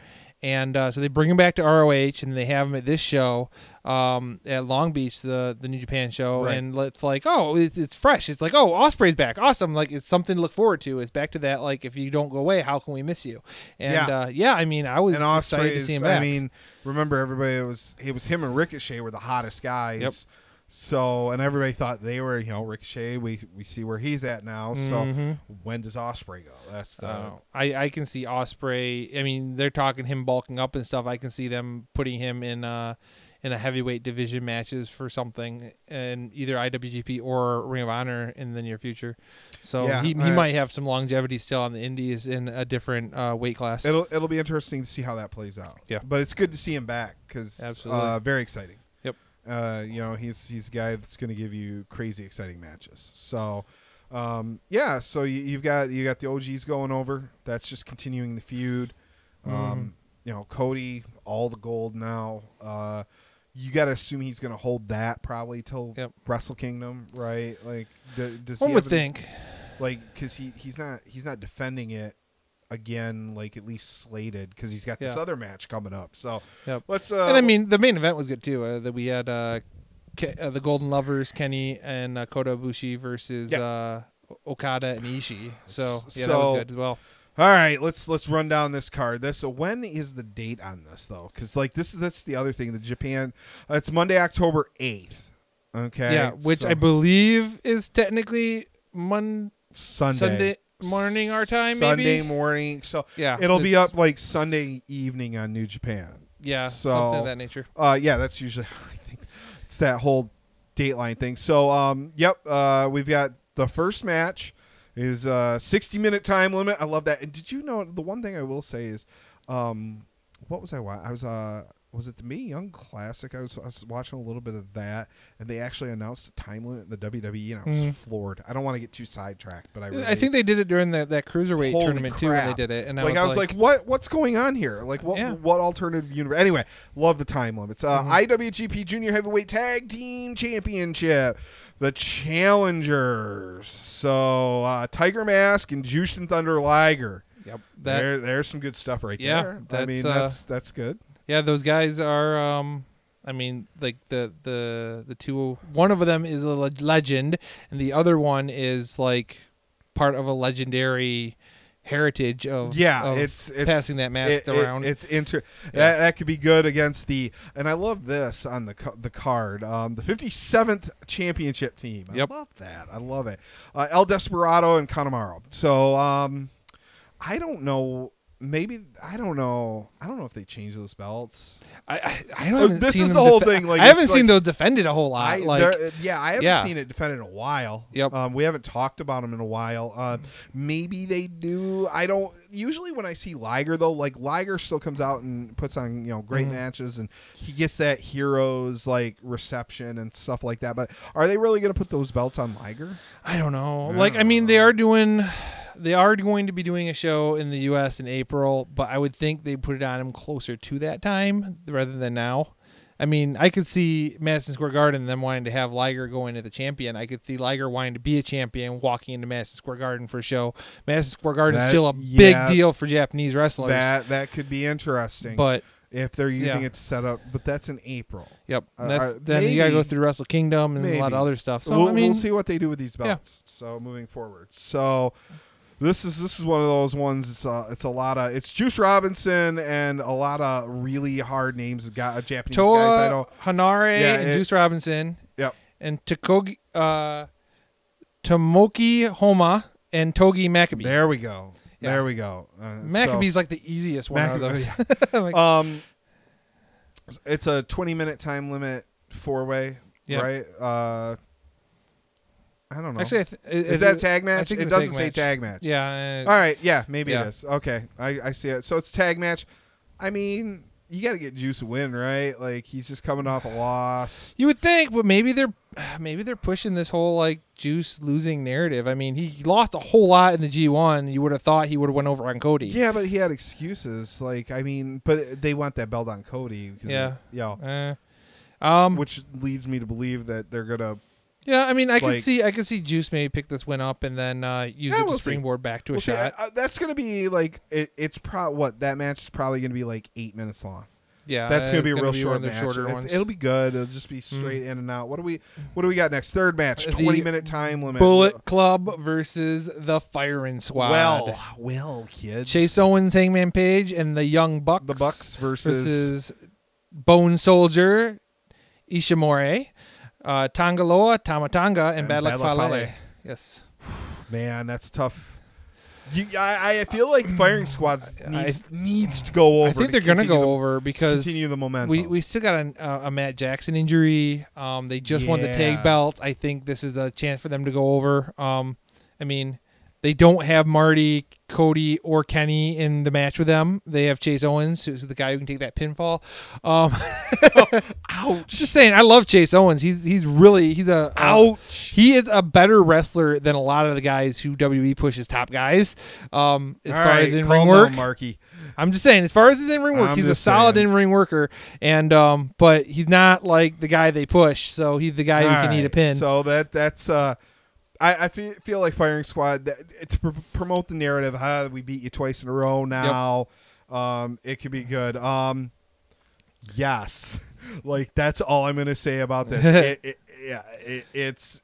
And so they bring him back to ROH, and they have him at this show at Long Beach, the New Japan show. Right. And it's like, oh, it's fresh. It's like, oh, Ospreay's back. Awesome. Like, it's something to look forward to. It's back to that, like, if you don't go away, how can we miss you? And, I mean, I was excited to see him back. I mean, remember, everybody, it was him and Ricochet were the hottest guys. Yep. So, and everybody thought they were, Ricochet. We see where he's at now. So, when does Ospreay go? That's the. I can see Ospreay. I mean, they're talking him bulking up and stuff. I can see them putting him in a heavyweight division matches for something in either IWGP or Ring of Honor in the near future. So he might have some longevity still on the Indies in a different weight class. It'll be interesting to see how that plays out. Yeah, but it's good to see him back because very exciting. He's a guy that's going to give you crazy exciting matches. So, so you've got the OGs going over. That's just continuing the feud. Cody, all the gold now. You got to assume he's going to hold that probably till Wrestle Kingdom, right? Like, does one would think, like, because he's not defending it again, like at least slated, because he's got this other match coming up. So let's. And I mean, the main event was good too. That we had the Golden Lovers, Kenny and Kota Ibushi versus Okada and Ishii. So that was good as well. All right, let's run down this card. So when is the date on this though? Because like that's the other thing. The Japan, it's Monday, October 8th. Okay. Yeah, which I believe is technically Sunday morning our time, Sunday morning. So it'll be up like Sunday evening on New Japan. Yeah, something of that nature. That's usually, I think it's that whole Dateline thing. So we've got the first match is 60-minute time limit. I love that. And did you know, the one thing I will say is, what was I watching? Was it the Mae Young Classic? I was watching a little bit of that, and they actually announced a time limit in the WWE, and I was floored. I don't want to get too sidetracked, but I think they did it during that cruiserweight tournament too, when they did it. And I was like, what's going on here? Like, what alternative universe? Anyway, love the time limits. IWGP Junior Heavyweight Tag Team Championship, the challengers. So Tiger Mask and Jushin Thunder Liger. Yep, there's some good stuff right there. I mean, that's good. Yeah, those guys are. I mean, like the two. One of them is a legend, and the other one is like part of a legendary heritage of it's passing that mask around. That could be good against the. And I love this on the card. The 57th championship team. I love that. I love it. El Desperado and Kanemaru. So I don't know. Maybe I don't know if they changed those belts. I don't. This is the whole thing. Like, I haven't seen those defended a whole lot. I haven't seen it defended in a while. Yep. We haven't talked about them in a while. Maybe they do. I don't. Usually when I see Liger though, like Liger still comes out and puts on great matches, and he gets that heroes like reception and stuff like that. But are they really going to put those belts on Liger? I don't know. I mean, they are going to be doing a show in the U.S. in April, but I would think they put it on him closer to that time rather than now. I mean, I could see Madison Square Garden them wanting to have Liger go into the champion. I could see Liger wanting to be a champion walking into Madison Square Garden for a show. Madison Square Garden is still a big deal for Japanese wrestlers. That could be interesting. But if they're using it to set up, but that's in April. Yep. Then you got to go through Wrestle Kingdom and a lot of other stuff. So we'll see what they do with these belts. So moving forward. So This is one of those ones. It's a lot of Juice Robinson and a lot of really hard names. Japanese guys. I know Hanare and Juice Robinson. Yep. And Tomoki Homa and Togi Makabe. There we go. Yeah. There we go. Makabe's like the easiest one of those. It's a 20-minute time limit 4-way, right? I don't know. Actually, is that a tag match? It doesn't say tag match. Yeah. All right. Yeah, maybe it is. Okay. I see it. So it's tag match. I mean, you got to get Juice a win, right? Like, he's just coming off a loss. You would think, but maybe they're pushing this whole like Juice losing narrative. I mean, he lost a whole lot in the G1. You would have thought he would have went over on Cody. Yeah, but he had excuses. Like, I mean, but they want that belt on Cody. Yeah. Which leads me to believe that they're gonna. Yeah, I mean, I can see Juice maybe pick this win up and then use it to springboard back to a shot. That's gonna be like it's that match is probably gonna be like 8 minutes long. Yeah, that's gonna be a real short match. Ones. It'll be good. It'll just be straight in and out. What do we got next? Third match, 20-minute time limit. Bullet Club versus the Firing Squad. Well, kids. Chase Owens, Hangman Page, and the Young Bucks. The Bucks versus Bone Soldier, Ishimori, Tangaloa, Tamatanga, and Bad Luck Fale. Yes. Man, that's tough. I feel like Firing Squad needs to go over. I think they're going to go over because continue the momentum. We still got a Matt Jackson injury. They just won the tag belts. I think this is a chance for them to go over. I mean, they don't have Marty, Cody, or Kenny in the match with them. They have Chase Owens, who's the guy who can take that pinfall. Ouch! Just saying, I love Chase Owens. He is a better wrestler than a lot of the guys who WWE pushes top guys. As in ring work, Marky. I'm just saying, as far as his in ring work, he's a solid in ring worker, and but he's not like the guy they push. So he's the guy who can eat a pin. So that's. I feel like Firing Squad to promote the narrative. We beat you twice in a row now. Yep. It could be good. Yes, like that's all I'm gonna say about this. It's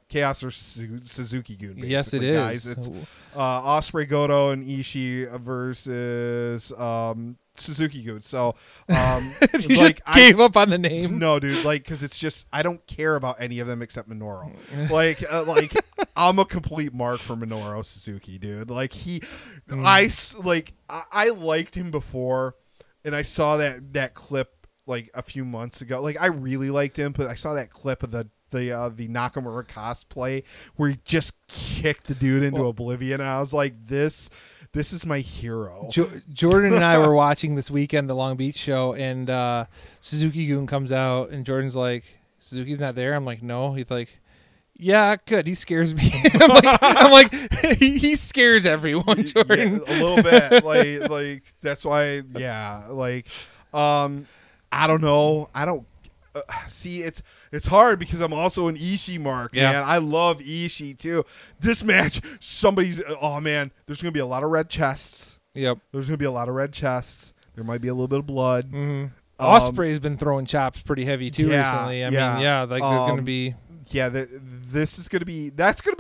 Chaos or Suzuki-gun. Yes, it guys. is. It's Ospreay, Goto, and Ishii versus Suzuki-gun. So you just gave up on the name. No, dude, because it's just I don't care about any of them except Minoru. I'm a complete mark for Minoru Suzuki, dude. I liked him before, and I saw that clip a few months ago. I really liked him, but I saw that clip of the Nakamura cosplay where he just kicked the dude into oblivion, and I was like, this is my hero. Jordan and I were watching this weekend the Long Beach show, and Suzuki-gun comes out, and Jordan's like, Suzuki's not there? I'm like, no. He's like, yeah, good. He scares me. I'm like he scares everyone, Jordan. Yeah, a little bit. That's why, I don't know. I don't see. It's hard because I'm also an Ishii mark. Yeah. Man, I love Ishii too. This match, there's gonna be a lot of red chests. Yep. There's gonna be a lot of red chests. There might be a little bit of blood. Mm-hmm. Ospreay's been throwing chops pretty heavy too recently. I mean, there's gonna be. Yeah, that's gonna be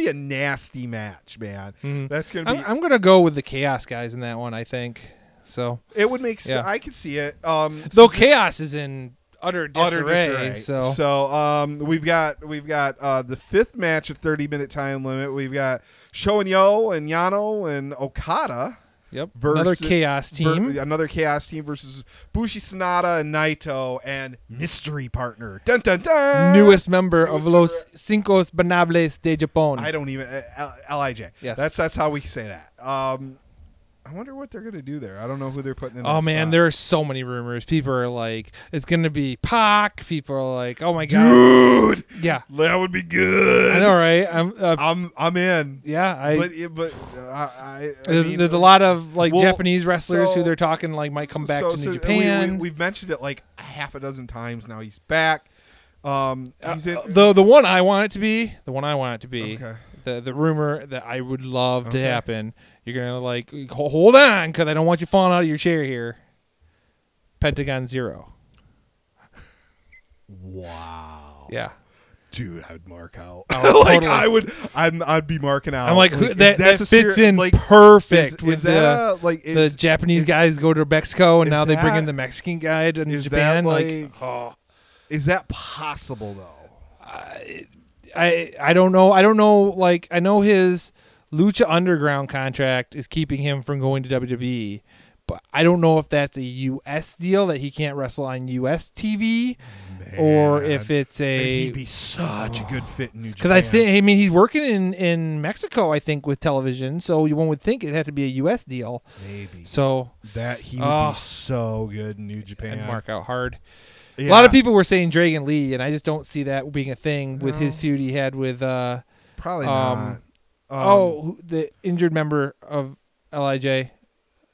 a nasty match, man. Mm-hmm. That's gonna be. I'm gonna go with the Chaos guys in that one. I think so. It would make sense. I could see it. Though Chaos is in utter disarray. So we've got the fifth match at 30-minute time limit. We've got Sho and Yo and Yano and Okada. Yep. Another Chaos team. Another Chaos team versus Bushi, Sanada, and Naito and mystery partner. Dun dun dun. Newest member of Los Cinco Banables de Japón. I don't even LIJ. Yes. That's how we say that. I wonder what they're gonna do there. I don't know who they're putting in. Oh man, spot. there are so many rumors. People are like, it's gonna be Pac. People are like, oh my god, dude. Yeah, that would be good. I know, right? I'm in. Yeah, there's a lot of Japanese wrestlers who they're talking might come back to New Japan. We've mentioned it a half a dozen times now. He's back. He's in the one I want it to be. Okay. The rumor that I would love to happen. You're gonna hold on because I don't want you falling out of your chair here. Pentagon Zero. Wow. Yeah. Dude, I would mark out. Oh, totally. I'd be marking out. I'm like that fits in perfect with the Japanese guys go to Mexico and now they bring in the Mexican guy to Japan. Is that possible though? I don't know. I know his Lucha Underground contract is keeping him from going to WWE, but I don't know if that's a U.S. deal that he can't wrestle on U.S. TV, or if it's he'd be such a good fit in New Japan. Because he's working in Mexico, I think, with television, so one would think it had to be a U.S. deal. Maybe. So that he would be so good in New Japan. And mark out hard. Yeah. A lot of people were saying Dragon Lee, and I just don't see that being a thing with his feud he had with probably not. The injured member of LIJ,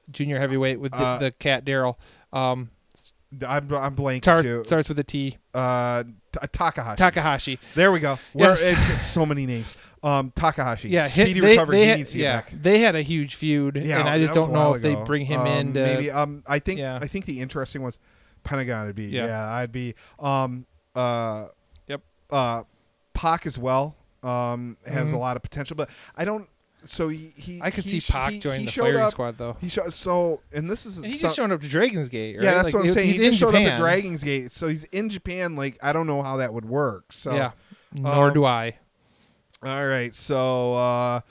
junior heavyweight with the cat Daryl. I'm blanking too. Starts with a T. Takahashi. Takahashi. There we go. Yes. It's so many names. Takahashi. Yeah, speedy recovery. He needs to get back. They had a huge feud, and I just don't know if they bring him in. Maybe. I think the interesting was Pentagon would be. Yeah, I'd be. Yep. Pac as well. Has a lot of potential, but I don't. So I could see Pac joining the firing squad though. And this is. And he just showed up to Dragon's Gate, right? Yeah, that's what I'm saying. He just showed up at Japan. Dragon's Gate, so he's in Japan. Like I don't know how that would work. So yeah, nor do I. All right, so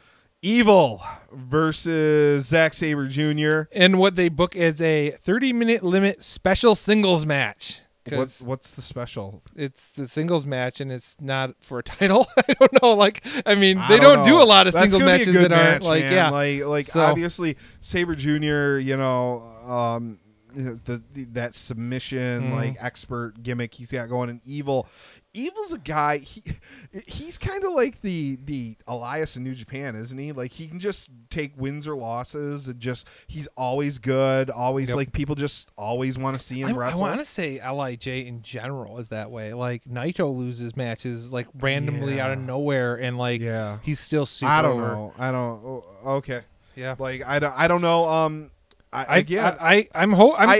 Evil versus Zack Sabre Jr. and what they book as a 30-minute limit special singles match. What's the special? It's the singles match, and it's not for a title. I don't know. They don't do a lot of singles matches that aren't so, obviously Sabre Jr. That submission expert gimmick he's got going in Evil. Evil's a guy. He's kind of like the Elias in New Japan, isn't he? Like he can just take wins or losses, and he's always good. Always people just always want to see him wrestle. I want to say Lij in general is that way. Like Naito loses matches randomly out of nowhere, and he's still super. I don't over. know. I don't. Okay. Yeah. I don't know. I'm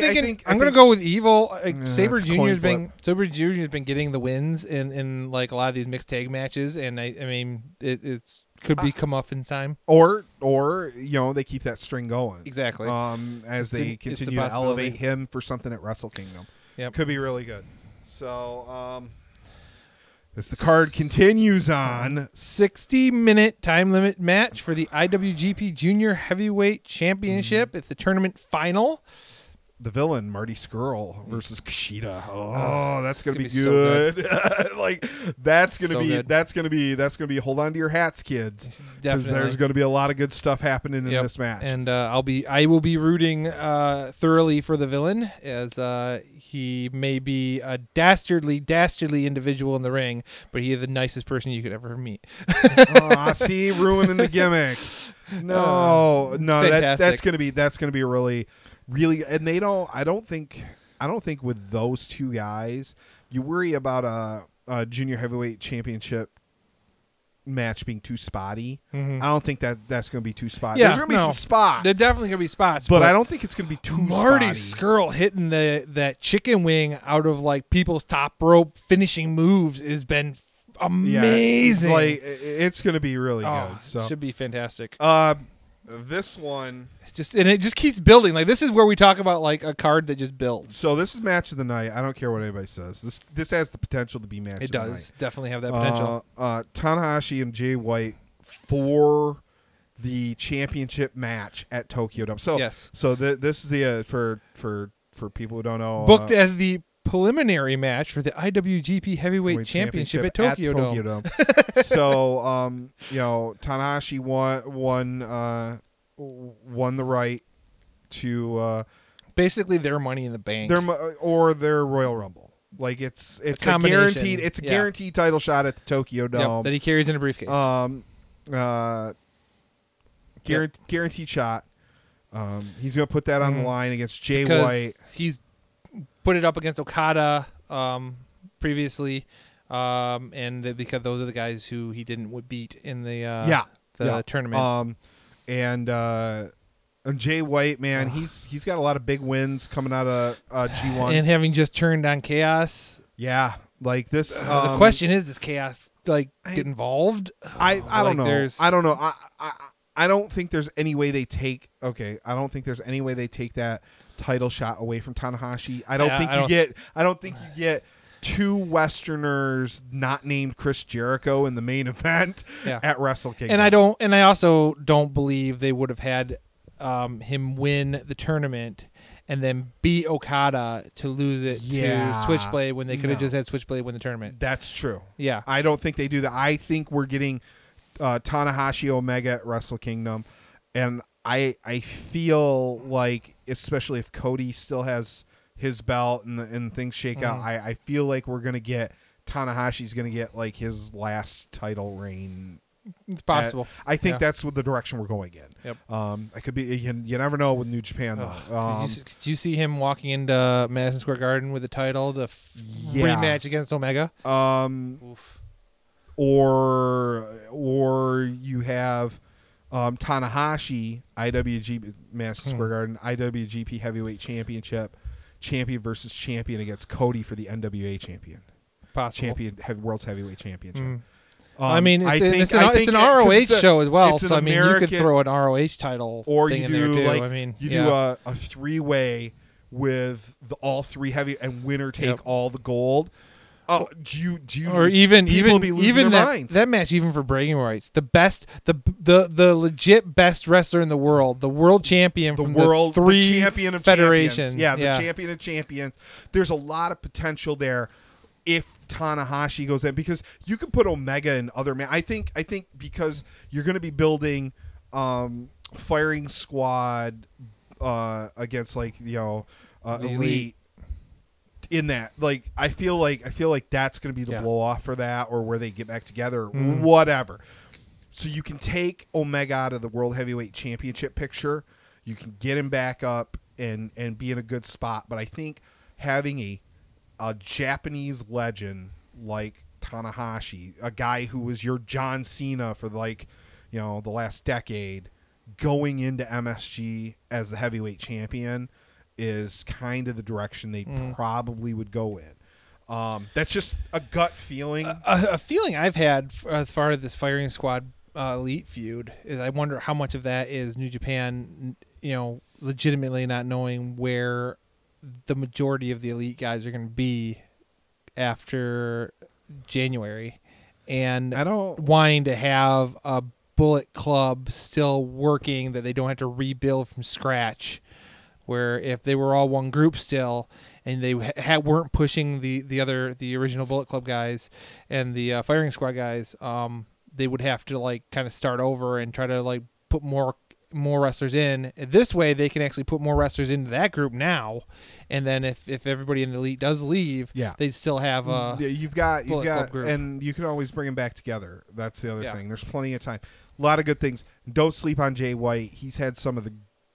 thinking I'm gonna go with Evil. Sabre Jr. has been getting the wins in a lot of these mixed tag matches, and I mean it could be comeuppance time. Or they keep that string going exactly as they continue to elevate him for something at Wrestle Kingdom. Yep. Could be really good. So as the card continues on, 60-minute time limit match for the IWGP Junior Heavyweight Championship at the tournament final. The Villain, Marty Scurll versus Kushida. Oh, that's gonna be good. So that's gonna be. Hold on to your hats, kids, because there's gonna be a lot of good stuff happening in this match. And I will be rooting thoroughly for the Villain, as he may be a dastardly individual in the ring, but he is the nicest person you could ever meet. See, ruining the gimmick. No, that's gonna be a really, and I don't think with those two guys, you worry about a junior heavyweight championship match being too spotty. Mm-hmm. I don't think that's going to be too spotty. Yeah, there's going to be some spots. There's definitely going to be spots, but I don't think it's going to be too Marty spotty. Scurll hitting that chicken wing out of people's top rope finishing moves has been amazing. Yeah, it's going to be really good. So it should be fantastic. This one it just keeps building. This is where we talk about a card that just builds. So this is match of the night. I don't care what anybody says. This has the potential to be match of the night. It does definitely have that potential. Tanahashi and Jay White for the championship match at Tokyo Dome. So yes. So this is the for people who don't know, booked as the preliminary match for the IWGP Heavyweight Championship at Tokyo Dome. So Tanahashi won the right to basically their Money in the Bank, their Royal Rumble. It's a guaranteed. It's a guaranteed title shot at the Tokyo Dome that he carries in a briefcase. Guaranteed shot. He's gonna put that on the line against Jay White. He's put it up against Okada previously, because those are the guys who he didn't beat in the tournament. And Jay White, man, he's got a lot of big wins coming out of G1, and having just turned on Chaos. Yeah, this. The question is, does Chaos get involved? I don't know. I don't know. I don't think there's any way they take. Okay, I don't think there's any way they take that title shot away from Tanahashi. I don't think you get two Westerners not named Chris Jericho in the main event at Wrestle Kingdom. And I also don't believe they would have had him win the tournament and then beat Okada to lose it to Switchblade when they could have just had Switchblade win the tournament. That's true. Yeah. I don't think they do that. I think we're getting Tanahashi Omega at Wrestle Kingdom, and I feel like, especially if Cody still has his belt and things shake out, I feel like we're gonna get Tanahashi's gonna get his last title reign It's possible. I think that's what the direction we're going in. Yep. I could be. You never know with New Japan though. Did you see him walking into Madison Square Garden with the title to rematch against Omega? Oof. Or you have Tanahashi, IWGP Madison Square Garden, IWGP Heavyweight Championship, champion versus champion against Cody for the NWA champion. Possible. World's Heavyweight Championship. I mean, it's an ROH show as well, so I mean, you could throw an ROH title thing in there too. I mean, you do a 3-way with all 3 heavy and winner take all the gold. Oh, do you or even that match, even for bragging rights, the best, the legit best wrestler in the world champion from the 3 champion of federations, the champion of champions. There's a lot of potential there if Tanahashi goes in, because you could put Omega in other I think because you're going to be building firing squad against Elite. In that, I feel like that's going to be the blow off for that, or where they get back together, whatever. So you can take Omega out of the World Heavyweight Championship picture, you can get him back up and be in a good spot. But I think having a Japanese legend like Tanahashi, a guy who was your John Cena for the last decade, going into MSG as the heavyweight champion is kind of the direction they probably would go in. That's just a gut feeling. A feeling I've had as far as this firing squad Elite feud is I wonder how much of that is New Japan, legitimately not knowing where the majority of the Elite guys are going to be after January, and wanting to have a Bullet Club still working that they don't have to rebuild from scratch. Where if they were all one group still, and they weren't pushing the original Bullet Club guys and the firing squad guys, they would have to kind of start over and try to put more wrestlers in. This way, they can actually put more wrestlers into that group now, and then if everybody in the Elite does leave, they'd still have you've got group. And you can always bring them back together. That's the other thing. There's plenty of time. A lot of good things. Don't sleep on Jay White. He's had some of the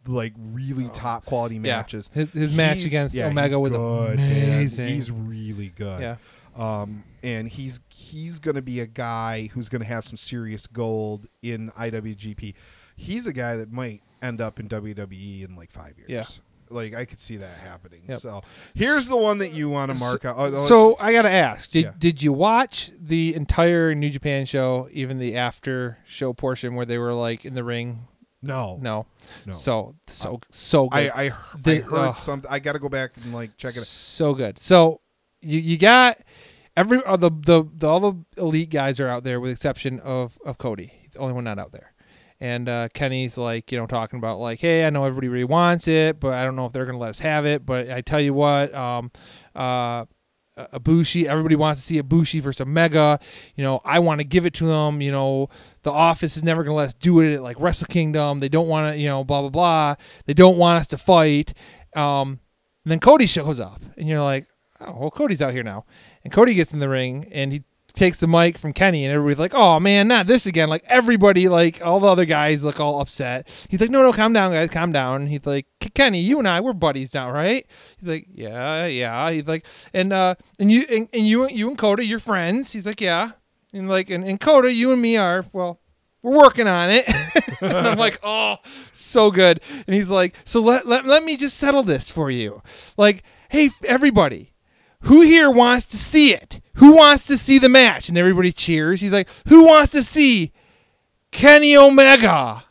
really top quality matches. His match against Omega was amazing. Man. He's really good. Yeah. And he's going to be a guy who's going to have some serious gold in IWGP. He's a guy that might end up in WWE in 5 years. Yeah. I could see that happening. Yep. So here's the one that you want to mark out. So I got to ask, did you watch the entire New Japan show, even the after show portion where they were in the ring? No. So good. I heard something. I got to go back and check it out. So good. So you got all the Elite guys are out there with the exception of Cody. He's the only one not out there. And Kenny's talking about hey, I know everybody really wants it, but I don't know if they're going to let us have it. But I tell you what, Ibushi, everybody wants to see Ibushi versus Omega. I want to give it to them. The office is never going to let us do it at Wrestle Kingdom. They don't want to, blah, blah, blah. They don't want us to fight. And then Cody shows up, and you're like, oh, well, Cody's out here now. And Cody gets in the ring, and he takes the mic from Kenny, and everybody's like, oh, man, not this again. Everybody, all the other guys look all upset. He's like, no, calm down, guys, calm down. He's like, Kenny, you and I, we're buddies now, right? He's like, yeah. He's like, and you and Cody, you're friends. He's like, yeah. And and Cody, you and me are, well, we're working on it. And I'm like, oh, so good. And he's like, so let me just settle this for you. Hey, everybody, who here wants to see it? Who wants to see the match? And everybody cheers. He's like, who wants to see Kenny Omega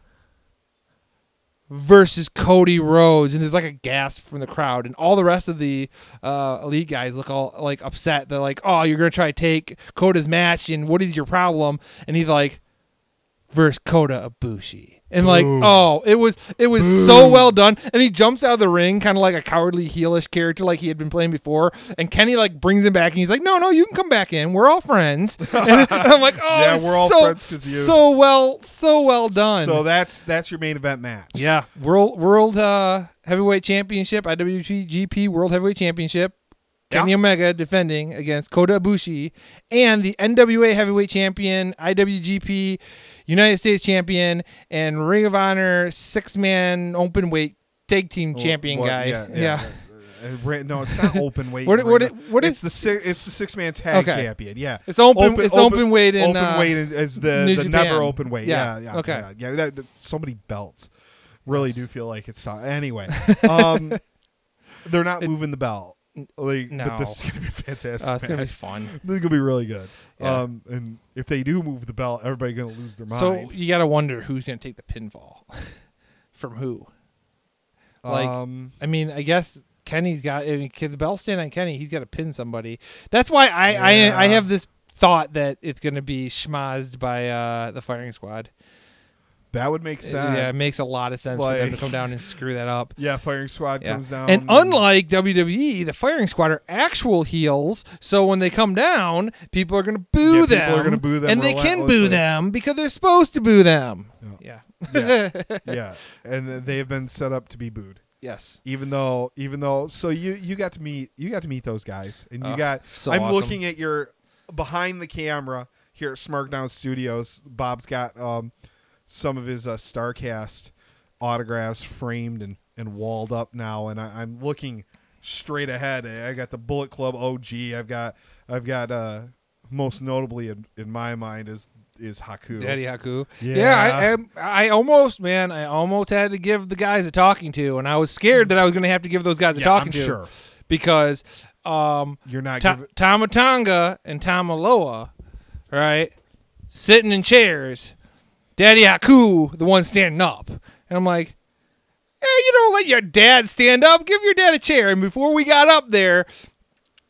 versus Cody Rhodes? And there's a gasp from the crowd. And all the rest of the Elite guys look all upset. They're like, oh, you're going to try to take Coda's match, and what is your problem? And he's like, versus Kota Ibushi. And oh, it was so well done. And he jumps out of the ring kind of like a cowardly heelish character like he had been playing before. And Kenny brings him back, and he's like, no, you can come back in. We're all friends. And I'm like, oh, yeah, we're all friends because you. So well done. So that's your main event match. Yeah, World Heavyweight Championship, IWGP World Heavyweight Championship. Kenny Omega defending against Kota Ibushi, and the NWA Heavyweight Champion, IWGP United States Champion, and Ring of Honor 6-man open weight tag team champion guy. Yeah. No, it's not open weight. It's the 6-man tag champion. Yeah, it's open weight. Open weight is the never open weight. Yeah. Yeah. Okay. Yeah. So many belts. Really do feel like it's not. Anyway, they're not moving the belt. Like, no. But this is gonna be fantastic. It's gonna be fun. This is gonna be really good. Yeah. And if they do move the belt, everybody's gonna lose their mind. So you gotta wonder who's gonna take the pinfall from who. Like, I mean, I guess Kenny's got. I mean, the belt stand on Kenny. He's got to pin somebody. That's why I have this thought that it's gonna be schmozzed by the Firing Squad. That would make sense. Yeah, it makes a lot of sense for them to come down and screw that up. Yeah, Firing Squad comes down. And unlike WWE, the Firing Squad are actual heels, so when they come down, people are going to boo them. People are going to boo them. And they can boo them because they're supposed to boo them. Yeah. Yeah. And they have been set up to be booed. Yes. Even though so you got to meet those guys. And I'm awesome. looking at your behind the camera here at Smarkdown Studios. Bob's got some of his StarCast autographs framed and walled up now, and I'm looking straight ahead. I got the Bullet Club OG. I've got most notably in my mind is Haku. Daddy Haku. Yeah, I almost had to give the guys a talking to, and I was scared that I was going to have to give those guys a talking to. Sure. Because you're not Tama Tonga and Tama Loa, right, sitting in chairs. Daddy Haku, the one standing up. And I'm like, hey, you don't let your dad stand up. Give your dad a chair. And before we got up there,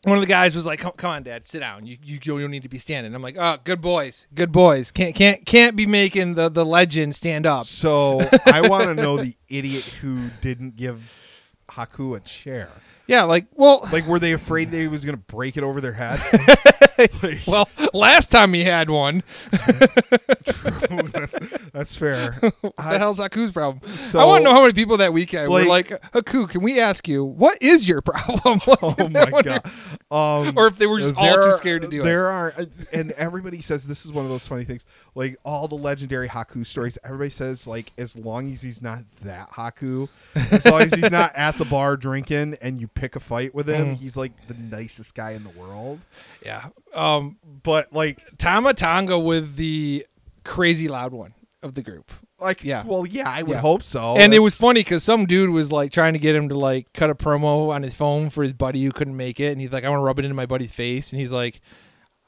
one of the guys was like, come on, Dad, sit down. You don't need to be standing. I'm like, oh, good boys. Can't be making the legend stand up. So I want to know the idiot who didn't give Haku a chair. Yeah, like, were they afraid that he was going to break it over their head? Well, last time he had one. True. That's fair. What the hell's Haku's problem? So, I want to know how many people that weekend were like, Haku, can we ask you, what is your problem? Oh, my God. Or if they were just all too scared to do it. And everybody says this is one of those funny things. Like, all the legendary Haku stories, everybody says, like, as long as he's not that Haku, as long as he's not at the bar drinking and you pick a fight with him, he's, like, the nicest guy in the world. Yeah. But, like, Tama Tonga with the crazy loud one of the group. Like, yeah. Well, yeah, I would hope so. And it was funny because some dude was like trying to get him to like cut a promo on his phone for his buddy who couldn't make it, and he's like, I want to rub it into my buddy's face, and he's like,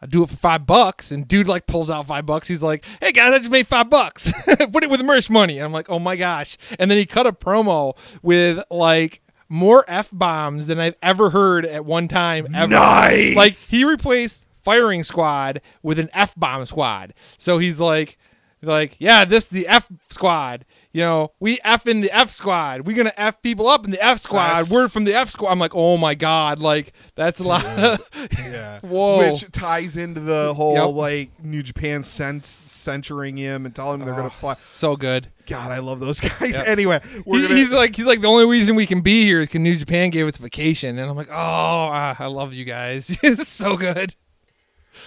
I'll do it for $5, and dude like pulls out $5. He's like, hey guys, I just made $5. Put it with merch money. And I'm like, oh my gosh. And then he cut a promo with like more F-bombs than I've ever heard at one time ever. Nice. Like he replaced Firing Squad with an F-bomb squad. So he's like, yeah, this the F squad. You know, we F in the F squad. We're gonna F people up in the F squad. Word from the F squad. I'm like, oh my God, like that's a lot. Yeah. Whoa. Which ties into the whole like New Japan censoring him and telling him they're gonna fly. So good. God, I love those guys. Yep. Anyway, he's like the only reason we can be here is because New Japan gave us vacation, and I'm like, I love you guys. It's so good.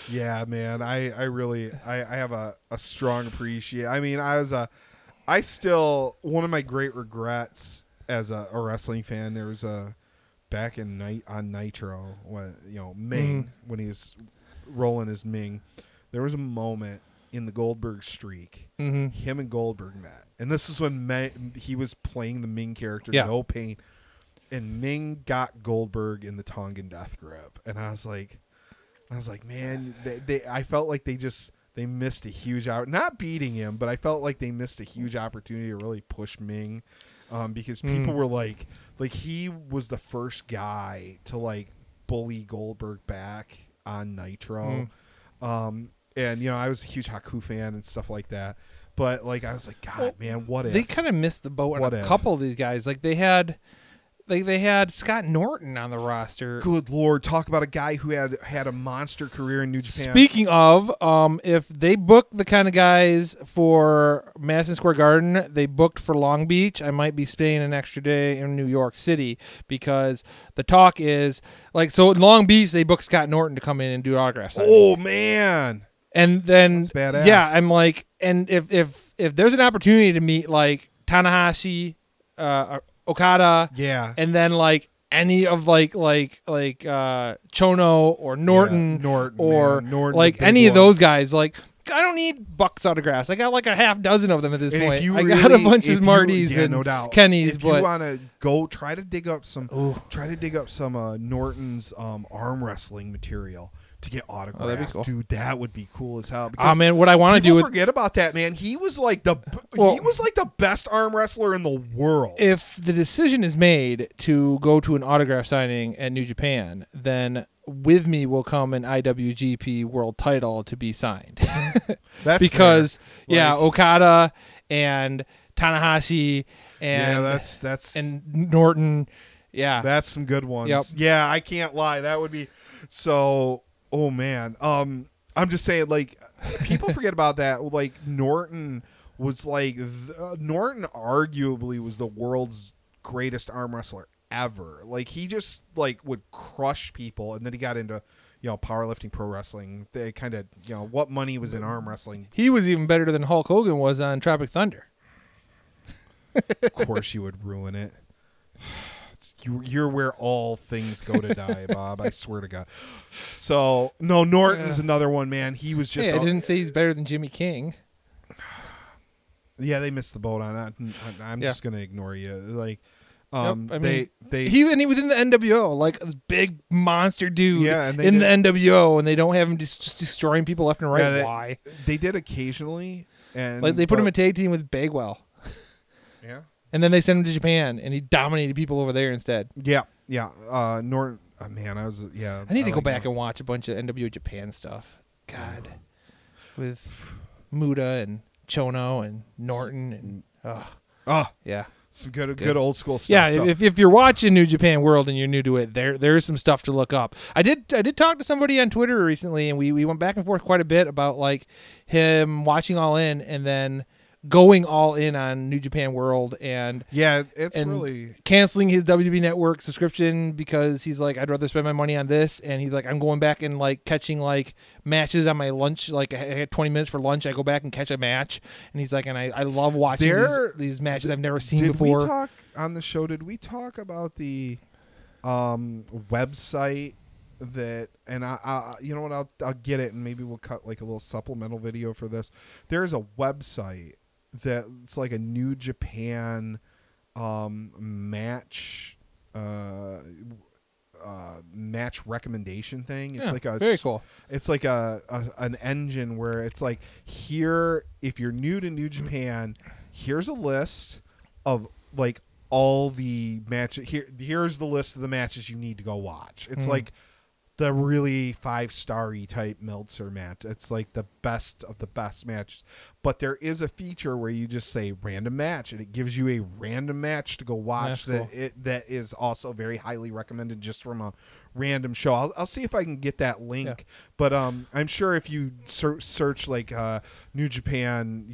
Yeah, man, I really have a strong appreciation. I mean, I still, one of my great regrets as a wrestling fan, there was back on Nitro when Ming, when he was rolling his Ming, there was a moment in the Goldberg streak, him and Goldberg met, and this is when he was playing the Ming character, No Pain, and Ming got Goldberg in the Tongan Death Grip, and I was like, man, I felt like they missed a huge not beating him, but I felt like they missed a huge opportunity to really push Ming, because people were like he was the first guy to like bully Goldberg back on Nitro, and I was a huge Haku fan and stuff like that, but like I was like, God, man, what if they kind of missed the boat on a couple of these guys? Like they had they had Scott Norton on the roster. Good Lord, talk about a guy who had a monster career in New Japan. Speaking of, if they book the kind of guys for Madison Square Garden, they booked for Long Beach, I might be staying an extra day in New York City, because the talk is, like, so in Long Beach, they booked Scott Norton to come in and do autographs. Oh, man. And then, that's badass. Yeah, I'm like, and if there's an opportunity to meet, like, Tanahashi, Okada, yeah, and then like any of like Chono or Norton, Norton, like any of those guys, like I don't need Buck's autographs. I got like a half dozen of them at this point. I got a bunch of Marty's and no doubt. Kenny's. If you want to go try to dig up some Norton's arm wrestling material to get autographed. Oh, that'd be cool. Dude, that would be cool as hell. Oh man, what I want to do is forget about that, man. He was like the best arm wrestler in the world. If the decision is made to go to an autograph signing at New Japan, then with me will come an IWGP World Title to be signed. That's because fair. Yeah, Okada and Tanahashi and that's and Norton. Yeah, that's some good ones. Yep. Yeah, I can't lie. That would be so. Oh man, I'm just saying, like, people forget about that. Like, Norton was like Norton arguably was the world's greatest arm wrestler ever. Like, he just like would crush people, and then he got into powerlifting, pro wrestling. They kind of what money was in arm wrestling. He was even better than Hulk Hogan was on Tropic Thunder. Of course, you would ruin it. You're where all things go to die, Bob. I swear to God. So, no, Norton's another one, man. He was just... Hey, I didn't say he's better than Jimmy King. Yeah, they missed the boat on that. I'm just going to ignore you. Like, I mean, he was in the NWO, like a big monster dude in the NWO, and they don't have him just destroying people left and right. Yeah, Why? They did occasionally. And like they put him in a tag team with Bagwell. Yeah. And then they sent him to Japan, and he dominated people over there instead. Yeah. Norton, man, I need to go back and watch a bunch of NWO Japan stuff. God. With Muda and Chono and Norton and yeah. Some good old school stuff. Yeah, so. if you're watching New Japan World and you're new to it, there is some stuff to look up. I did talk to somebody on Twitter recently, and we went back and forth quite a bit about like him watching All In and then going all in on New Japan World and really canceling his WWE Network subscription because he's like, I'd rather spend my money on this, and he's like, I'm going back and like catching like matches on my lunch. Like I had 20 minutes for lunch, I go back and catch a match, and he's like, and I love watching these matches I've never seen before. Did we talk on the show? Did we talk about the website that? And I you know what? I'll get it, and maybe we'll cut like a little supplemental video for this. There's a website that's like a New Japan match recommendation thing. It's like very cool. It's like an engine where it's like, here, if you're new to New Japan, here's a list of like all the matches. Here's the list of the matches you need to go watch. It's like the really 5-star-y type Meltzer match. It's like the best of the best matches. But there is a feature where you just say random match, and it gives you a random match to go watch. That is also very highly recommended just from a random show. I'll see if I can get that link. But I'm sure if you search like New Japan,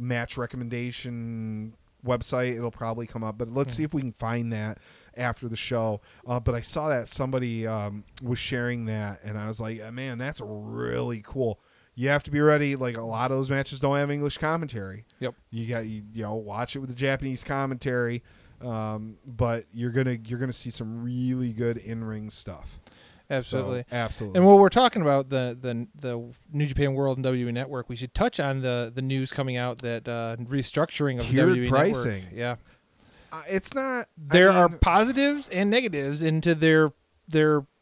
match recommendation website, it'll probably come up. But let's see if we can find that after the show. But I saw that somebody was sharing that, and I was like, man, that's really cool. You have to be ready. Like, a lot of those matches don't have English commentary. Yep. You watch it with the Japanese commentary. But you're gonna see some really good in-ring stuff. Absolutely. So, absolutely. And while we're talking about the New Japan World and WWE Network, we should touch on the news coming out that restructuring of tiered WWE pricing. Network. Yeah. It's not. There are positives and negatives into their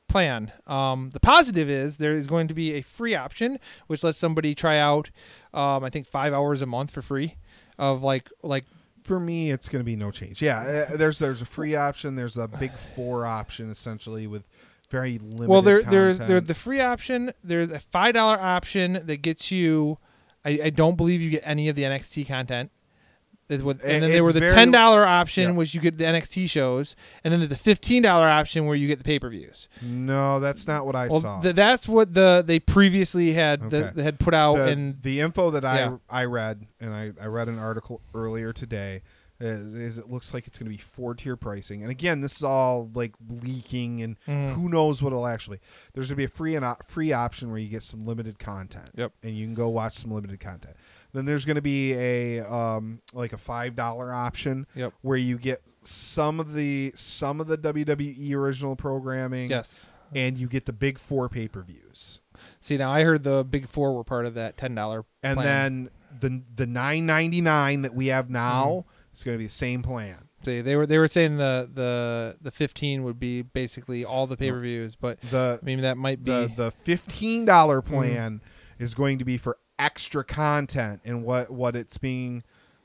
plan. The positive is there is going to be a free option, which lets somebody try out, I think 5 hours a month for free, of like. For me, it's going to be no change. Yeah, there's a free option. There's a big 4 option essentially with very limited. Well, there's content. the free option. There's a $5 option that gets you. I don't believe you get any of the NXT content. And then there were the $10 option, which you get the NXT shows, and then the $15 option where you get the pay-per-views. No, that's not what I saw. That's what they previously had had put out. The info that I read, and I read an article earlier today, is it looks like it's going to be 4-tier pricing. And again, this is all like leaking, and who knows what it'll actually. There's going to be a free option where you get some limited content. Yep. And you can go watch some limited content. Then there's going to be a like a $5 option where you get some of the WWE original programming. Yes. And you get the big 4 pay-per-views. See, now I heard the big 4 were part of that $10 and plan. then the $9.99 that we have now is going to be the same plan. See, they were saying the 15 would be basically all the pay-per-views, but I mean that might be the $15 plan is going to be for extra content, and what it's being,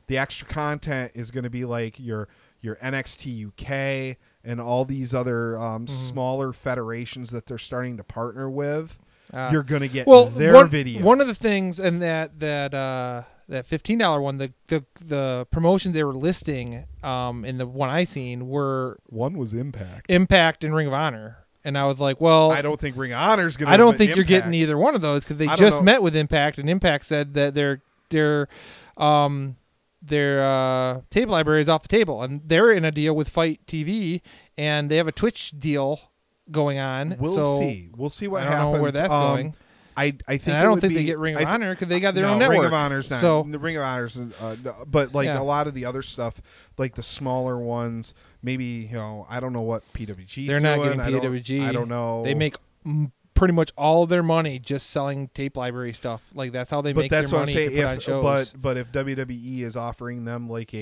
the extra content is going to be like your NXT UK and all these other smaller federations that they're starting to partner with. You're going to get their video. One of the things, and that $15 one, the promotions they were listing in the one I seen were, one was Impact and Ring of Honor. And I was like, well, I don't think Ring of Honor's going to. I don't think you're getting either one of those because they just met with Impact, and Impact said that their tape library is off the table, and they're in a deal with Fight TV, and they have a Twitch deal going on. We'll see what happens. I don't know where that's going. I think. And I don't think they get Ring of Honor because they got their own network. Ring of Honor's not. So the Ring of Honor's, but like a lot of the other stuff, like the smaller ones, maybe I don't know what PWG's they're not getting PWG. I don't know. They make pretty much all of their money just selling tape library stuff. Like that's how they make their money to put on shows. But if WWE is offering them like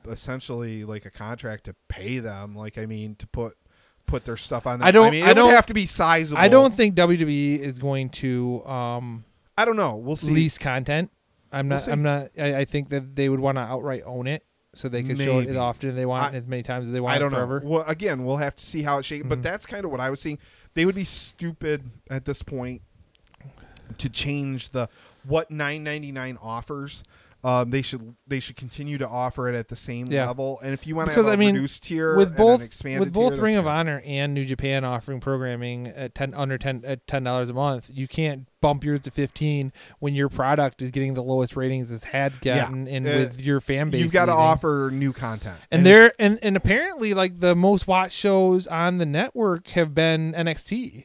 essentially like a contract to pay them, like I mean to put their stuff on. It would have to be sizable. I don't think WWE is going to. I don't know. We'll see. Lease content. I'm not. I think that they would want to outright own it, so they could show it as often as they want, as many times as they want. I don't forever. Know. Well, again, we'll have to see how it shakes. But that's kind of what I was seeing. They would be stupid at this point to change what $9.99 offers. They should continue to offer it at the same level, and if you want to have a reduced tier with both and an expanded tier, Ring of Honor and New Japan offering programming at $10 a month, you can't bump yours to 15 when your product is getting the lowest ratings it's had gotten, and with your fan base, you've got to offer new content. And and apparently, like the most watched shows on the network have been NXT.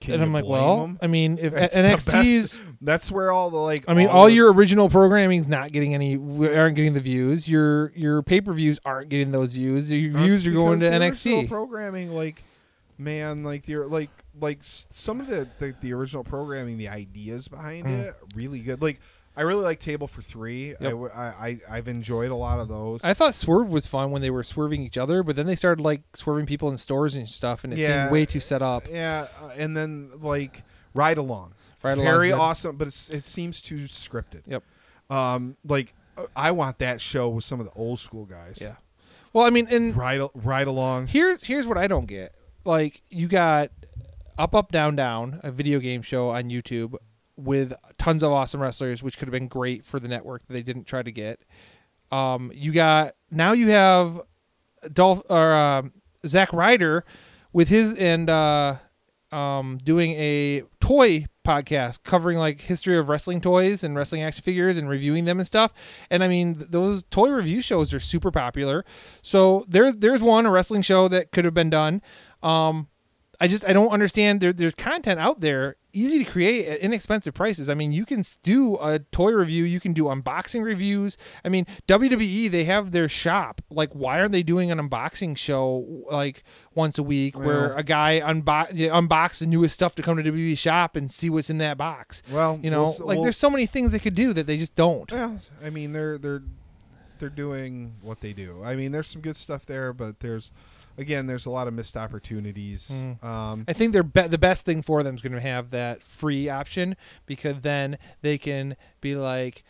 And I'm like, well, I mean, if NXT's, that's where all the all your original programming's not getting aren't getting the views. Your pay-per-views aren't getting those views. Your views are going to NXT. Original programming, some of the original programming, the ideas behind it, really good. Like, I really like Table for Three. Yep. I've enjoyed a lot of those. I thought Swerve was fun when they were swerving each other, but then they started swerving people in stores and stuff, and it seemed way too set up. Yeah, and then Ride Along, very awesome, but it seems too scripted. Yep. I want that show with some of the old school guys. Yeah. Well, I mean, and Ride Along. Here's what I don't get. Like, you got Up Up Down Down, a video game show on YouTube, with tons of awesome wrestlers, which could have been great for the network that they didn't try to get. You have Zack Ryder with his doing a toy podcast covering history of wrestling toys and wrestling action figures and reviewing them and stuff. And I mean, those toy review shows are super popular. So there's a wrestling show that could have been done. I don't understand. There's content out there, easy to create at inexpensive prices. I mean, you can do a toy review. You can do unboxing reviews. I mean, WWE, they have their shop. Why aren't they doing an unboxing show once a week where a guy unbox the newest stuff to come to WWE shop and see what's in that box? Well, there's so many things they could do that they just don't. Yeah, I mean, they're doing what they do. I mean, there's some good stuff there, but there's a lot of missed opportunities. I think the best thing for them is going to have that free option, because then they can be like,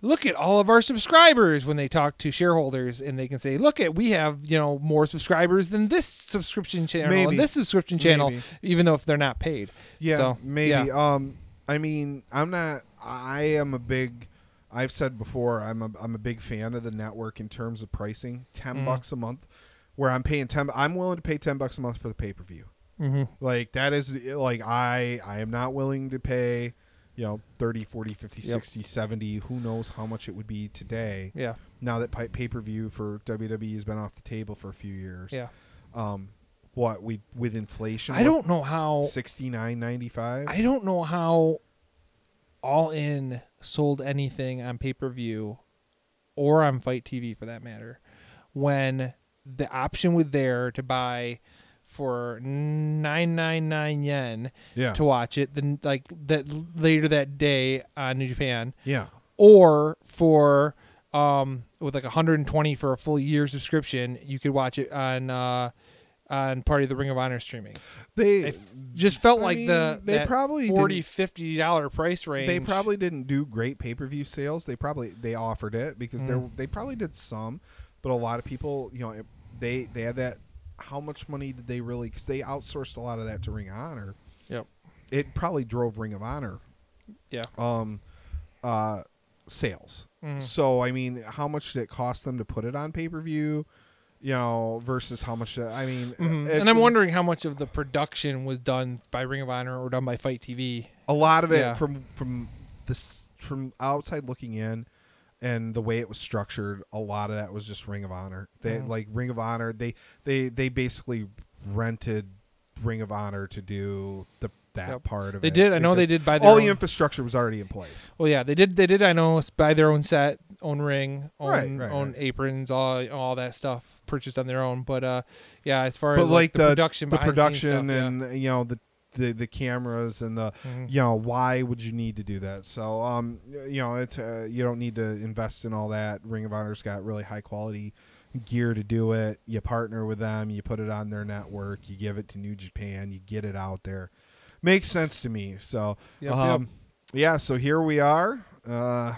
look at all of our subscribers when they talk to shareholders, and they can say, we have more subscribers than this subscription channel and this subscription channel, even though if they're not paid. Yeah, so, maybe. Yeah. I mean, I'm not I've said before, I'm a big fan of the network in terms of pricing. $10 a month, where I'm paying I'm willing to pay $10 a month for the pay-per-view. Like that is like I am not willing to pay, 30, 40, 50, 60, 70, who knows how much it would be today. Yeah. Now that pay-per-view for WWE has been off the table for a few years. Yeah. With inflation, I don't know how $69.95. I don't know how All In sold anything on pay-per-view or on Fight TV for that matter, when the option was there to buy for 999 yen to watch it, then like that later that day on New Japan, or for with like 120 for a full year subscription, you could watch it on Party of the Ring of Honor streaming. They just felt they probably $40-$50 price range. They probably didn't do great pay-per-view sales. They offered it because they probably did some, but a lot of people, they had that. How much money did they really? Because they outsourced a lot of that to Ring of Honor. Yep. It probably drove Ring of Honor. Yeah. Sales. So I mean, how much did it cost them to put it on pay-per-view? Versus how much. And I'm wondering how much of the production was done by Ring of Honor or done by Fight TV. A lot of it from outside looking in, and the way it was structured, a lot of that was just Ring of Honor. They like Ring of Honor. They basically rented Ring of Honor to do that part of it. They did. I know they did buy all the infrastructure was already in place. Well, yeah, they did. I know buy their own set, own ring, own aprons, all that stuff purchased on their own. But as far as like the production, and the cameras and the why would you need to do that? So it's you don't need to invest in all that. Ring of Honor's got really high quality gear to do it. You partner with them, you put it on their network, you give it to New Japan, you get it out there. Makes sense to me. So so here we are. I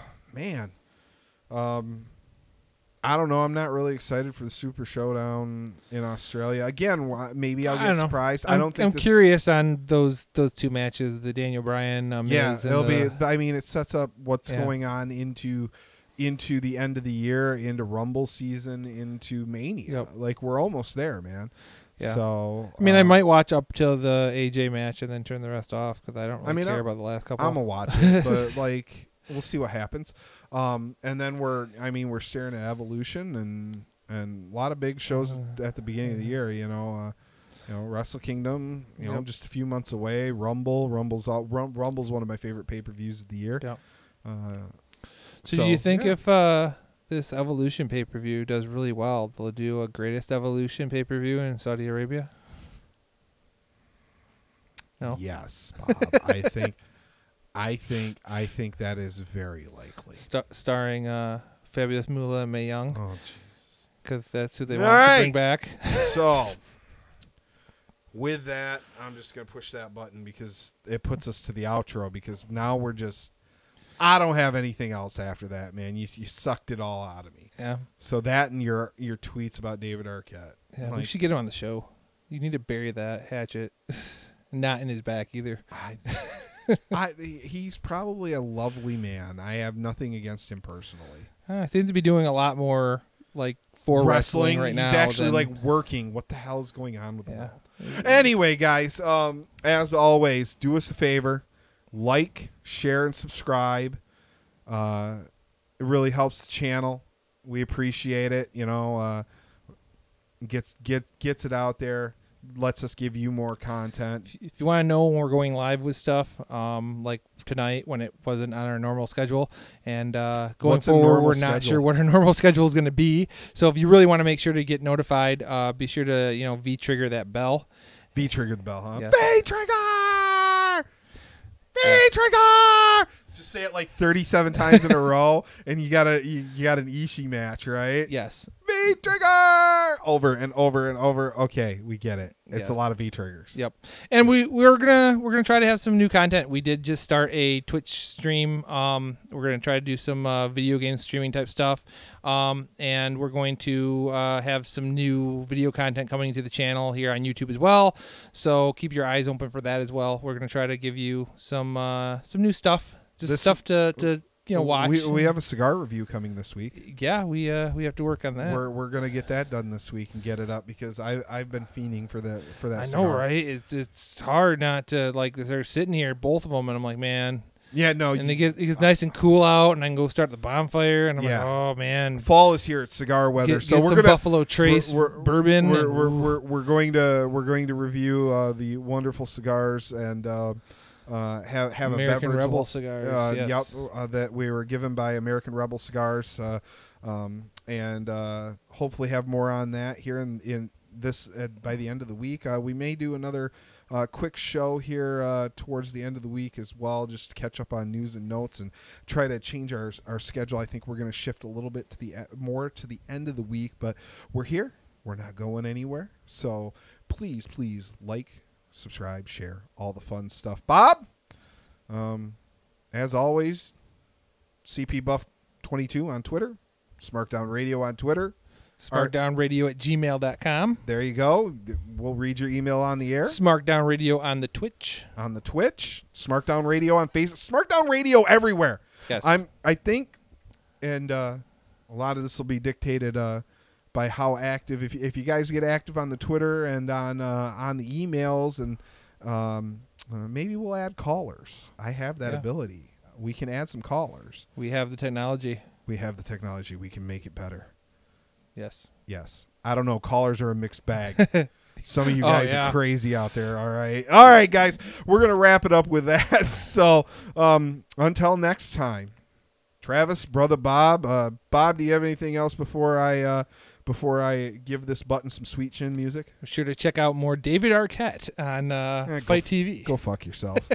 don't know. I'm not really excited for the Super Showdown in Australia. Again, maybe I'll get surprised. I'm curious on those two matches, the Daniel Bryan. It'll be. I mean, it sets up what's going on into the end of the year, into Rumble season, into Mania. Yep. Like we're almost there, man. Yeah. So I might watch up till the AJ match and then turn the rest off because I don't really care about the last couple. I'm gonna watch it, but like we'll see what happens. And then we're staring at Evolution and a lot of big shows at the beginning of the year. Wrestle Kingdom. Just a few months away. Rumble's one of my favorite pay-per-views of the year. Yep. So do you think if this Evolution pay-per-view does really well, they'll do a Greatest Evolution pay-per-view in Saudi Arabia? No. Yes, Bob. I think that is very likely. Starring Fabulous Moolah and Mae Young. Oh, jeez. Because that's who they want to bring back. So, with that, I'm just going to push that button because it puts us to the outro because now we're just... I don't have anything else after that, man. You sucked it all out of me. Yeah. So that and your tweets about David Arquette. Yeah, we should get him on the show. You need to bury that hatchet. Not in his back either. He's probably a lovely man. I have nothing against him personally. He seems to be doing a lot more like for wrestling right now. He's actually like working. What the hell is going on with the world? Anyway, guys, as always, do us a favor. Like, share, and subscribe. It really helps the channel. We appreciate it. Gets it out there. Lets us give you more content. If you want to know when we're going live with stuff, like tonight when it wasn't on our normal schedule, and going forward, we're not sure what our normal schedule is going to be. So if you really want to make sure to get notified, be sure to V-trigger that bell. V-trigger the bell, huh? Yes. V-trigger! V-trigger! Just say it like 37 times in a row, and you got an Ishii match, right? Yes. V-trigger! Over and over and over. Okay, we get it. It's a lot of V-triggers. Yep. And we're gonna try to have some new content. We did just start a Twitch stream. We're gonna try to do some video game streaming type stuff. And we're going to have some new video content coming to the channel here on YouTube as well. So keep your eyes open for that as well. We're gonna try to give you some new stuff just stuff to watch. We have a cigar review coming this week. Yeah, we have to work on that. We're gonna get that done this week and get it up because I've been fiending for that. I know, right? It's hard not to they're sitting here, both of them, and I'm like, man. Yeah, no. And it gets nice and cool out, and I can go start the bonfire, and I'm like, oh man, fall is here. It's cigar weather, so we're some gonna Buffalo Trace bourbon. We're going to review the wonderful cigars and have American a beverage Rebel cigars. Yes. That we were given by American Rebel Cigars, and hopefully have more on that here in this by the end of the week. We may do another quick show here towards the end of the week as well, just to catch up on news and notes and try to change our schedule. I think we're going to shift a little bit to more to the end of the week, but we're here. We're not going anywhere. So please like, subscribe, share, all the fun stuff. Bob, as always, CP Buff 22 on Twitter, Smarkdown Radio on Twitter. SmarkdownRadio@gmail.com. There you go. We'll read your email on the air. Smarkdown Radio on the Twitch. Smarkdown Radio on Facebook. Smarkdown Radio everywhere. Yes. I think, and a lot of this will be dictated by how active. If you guys get active on the Twitter and on the emails, and maybe we'll add callers. I have that ability. We can add some callers. We have the technology. We can make it better. Yes. I don't know. Callers are a mixed bag. Some of you guys are crazy out there. All right, guys. We're going to wrap it up with that. So until next time, Travis, Brother Bob. Bob, do you have anything else before I give this button some sweet chin music? Be sure to check out more David Arquette on Fight TV. Go fuck yourself.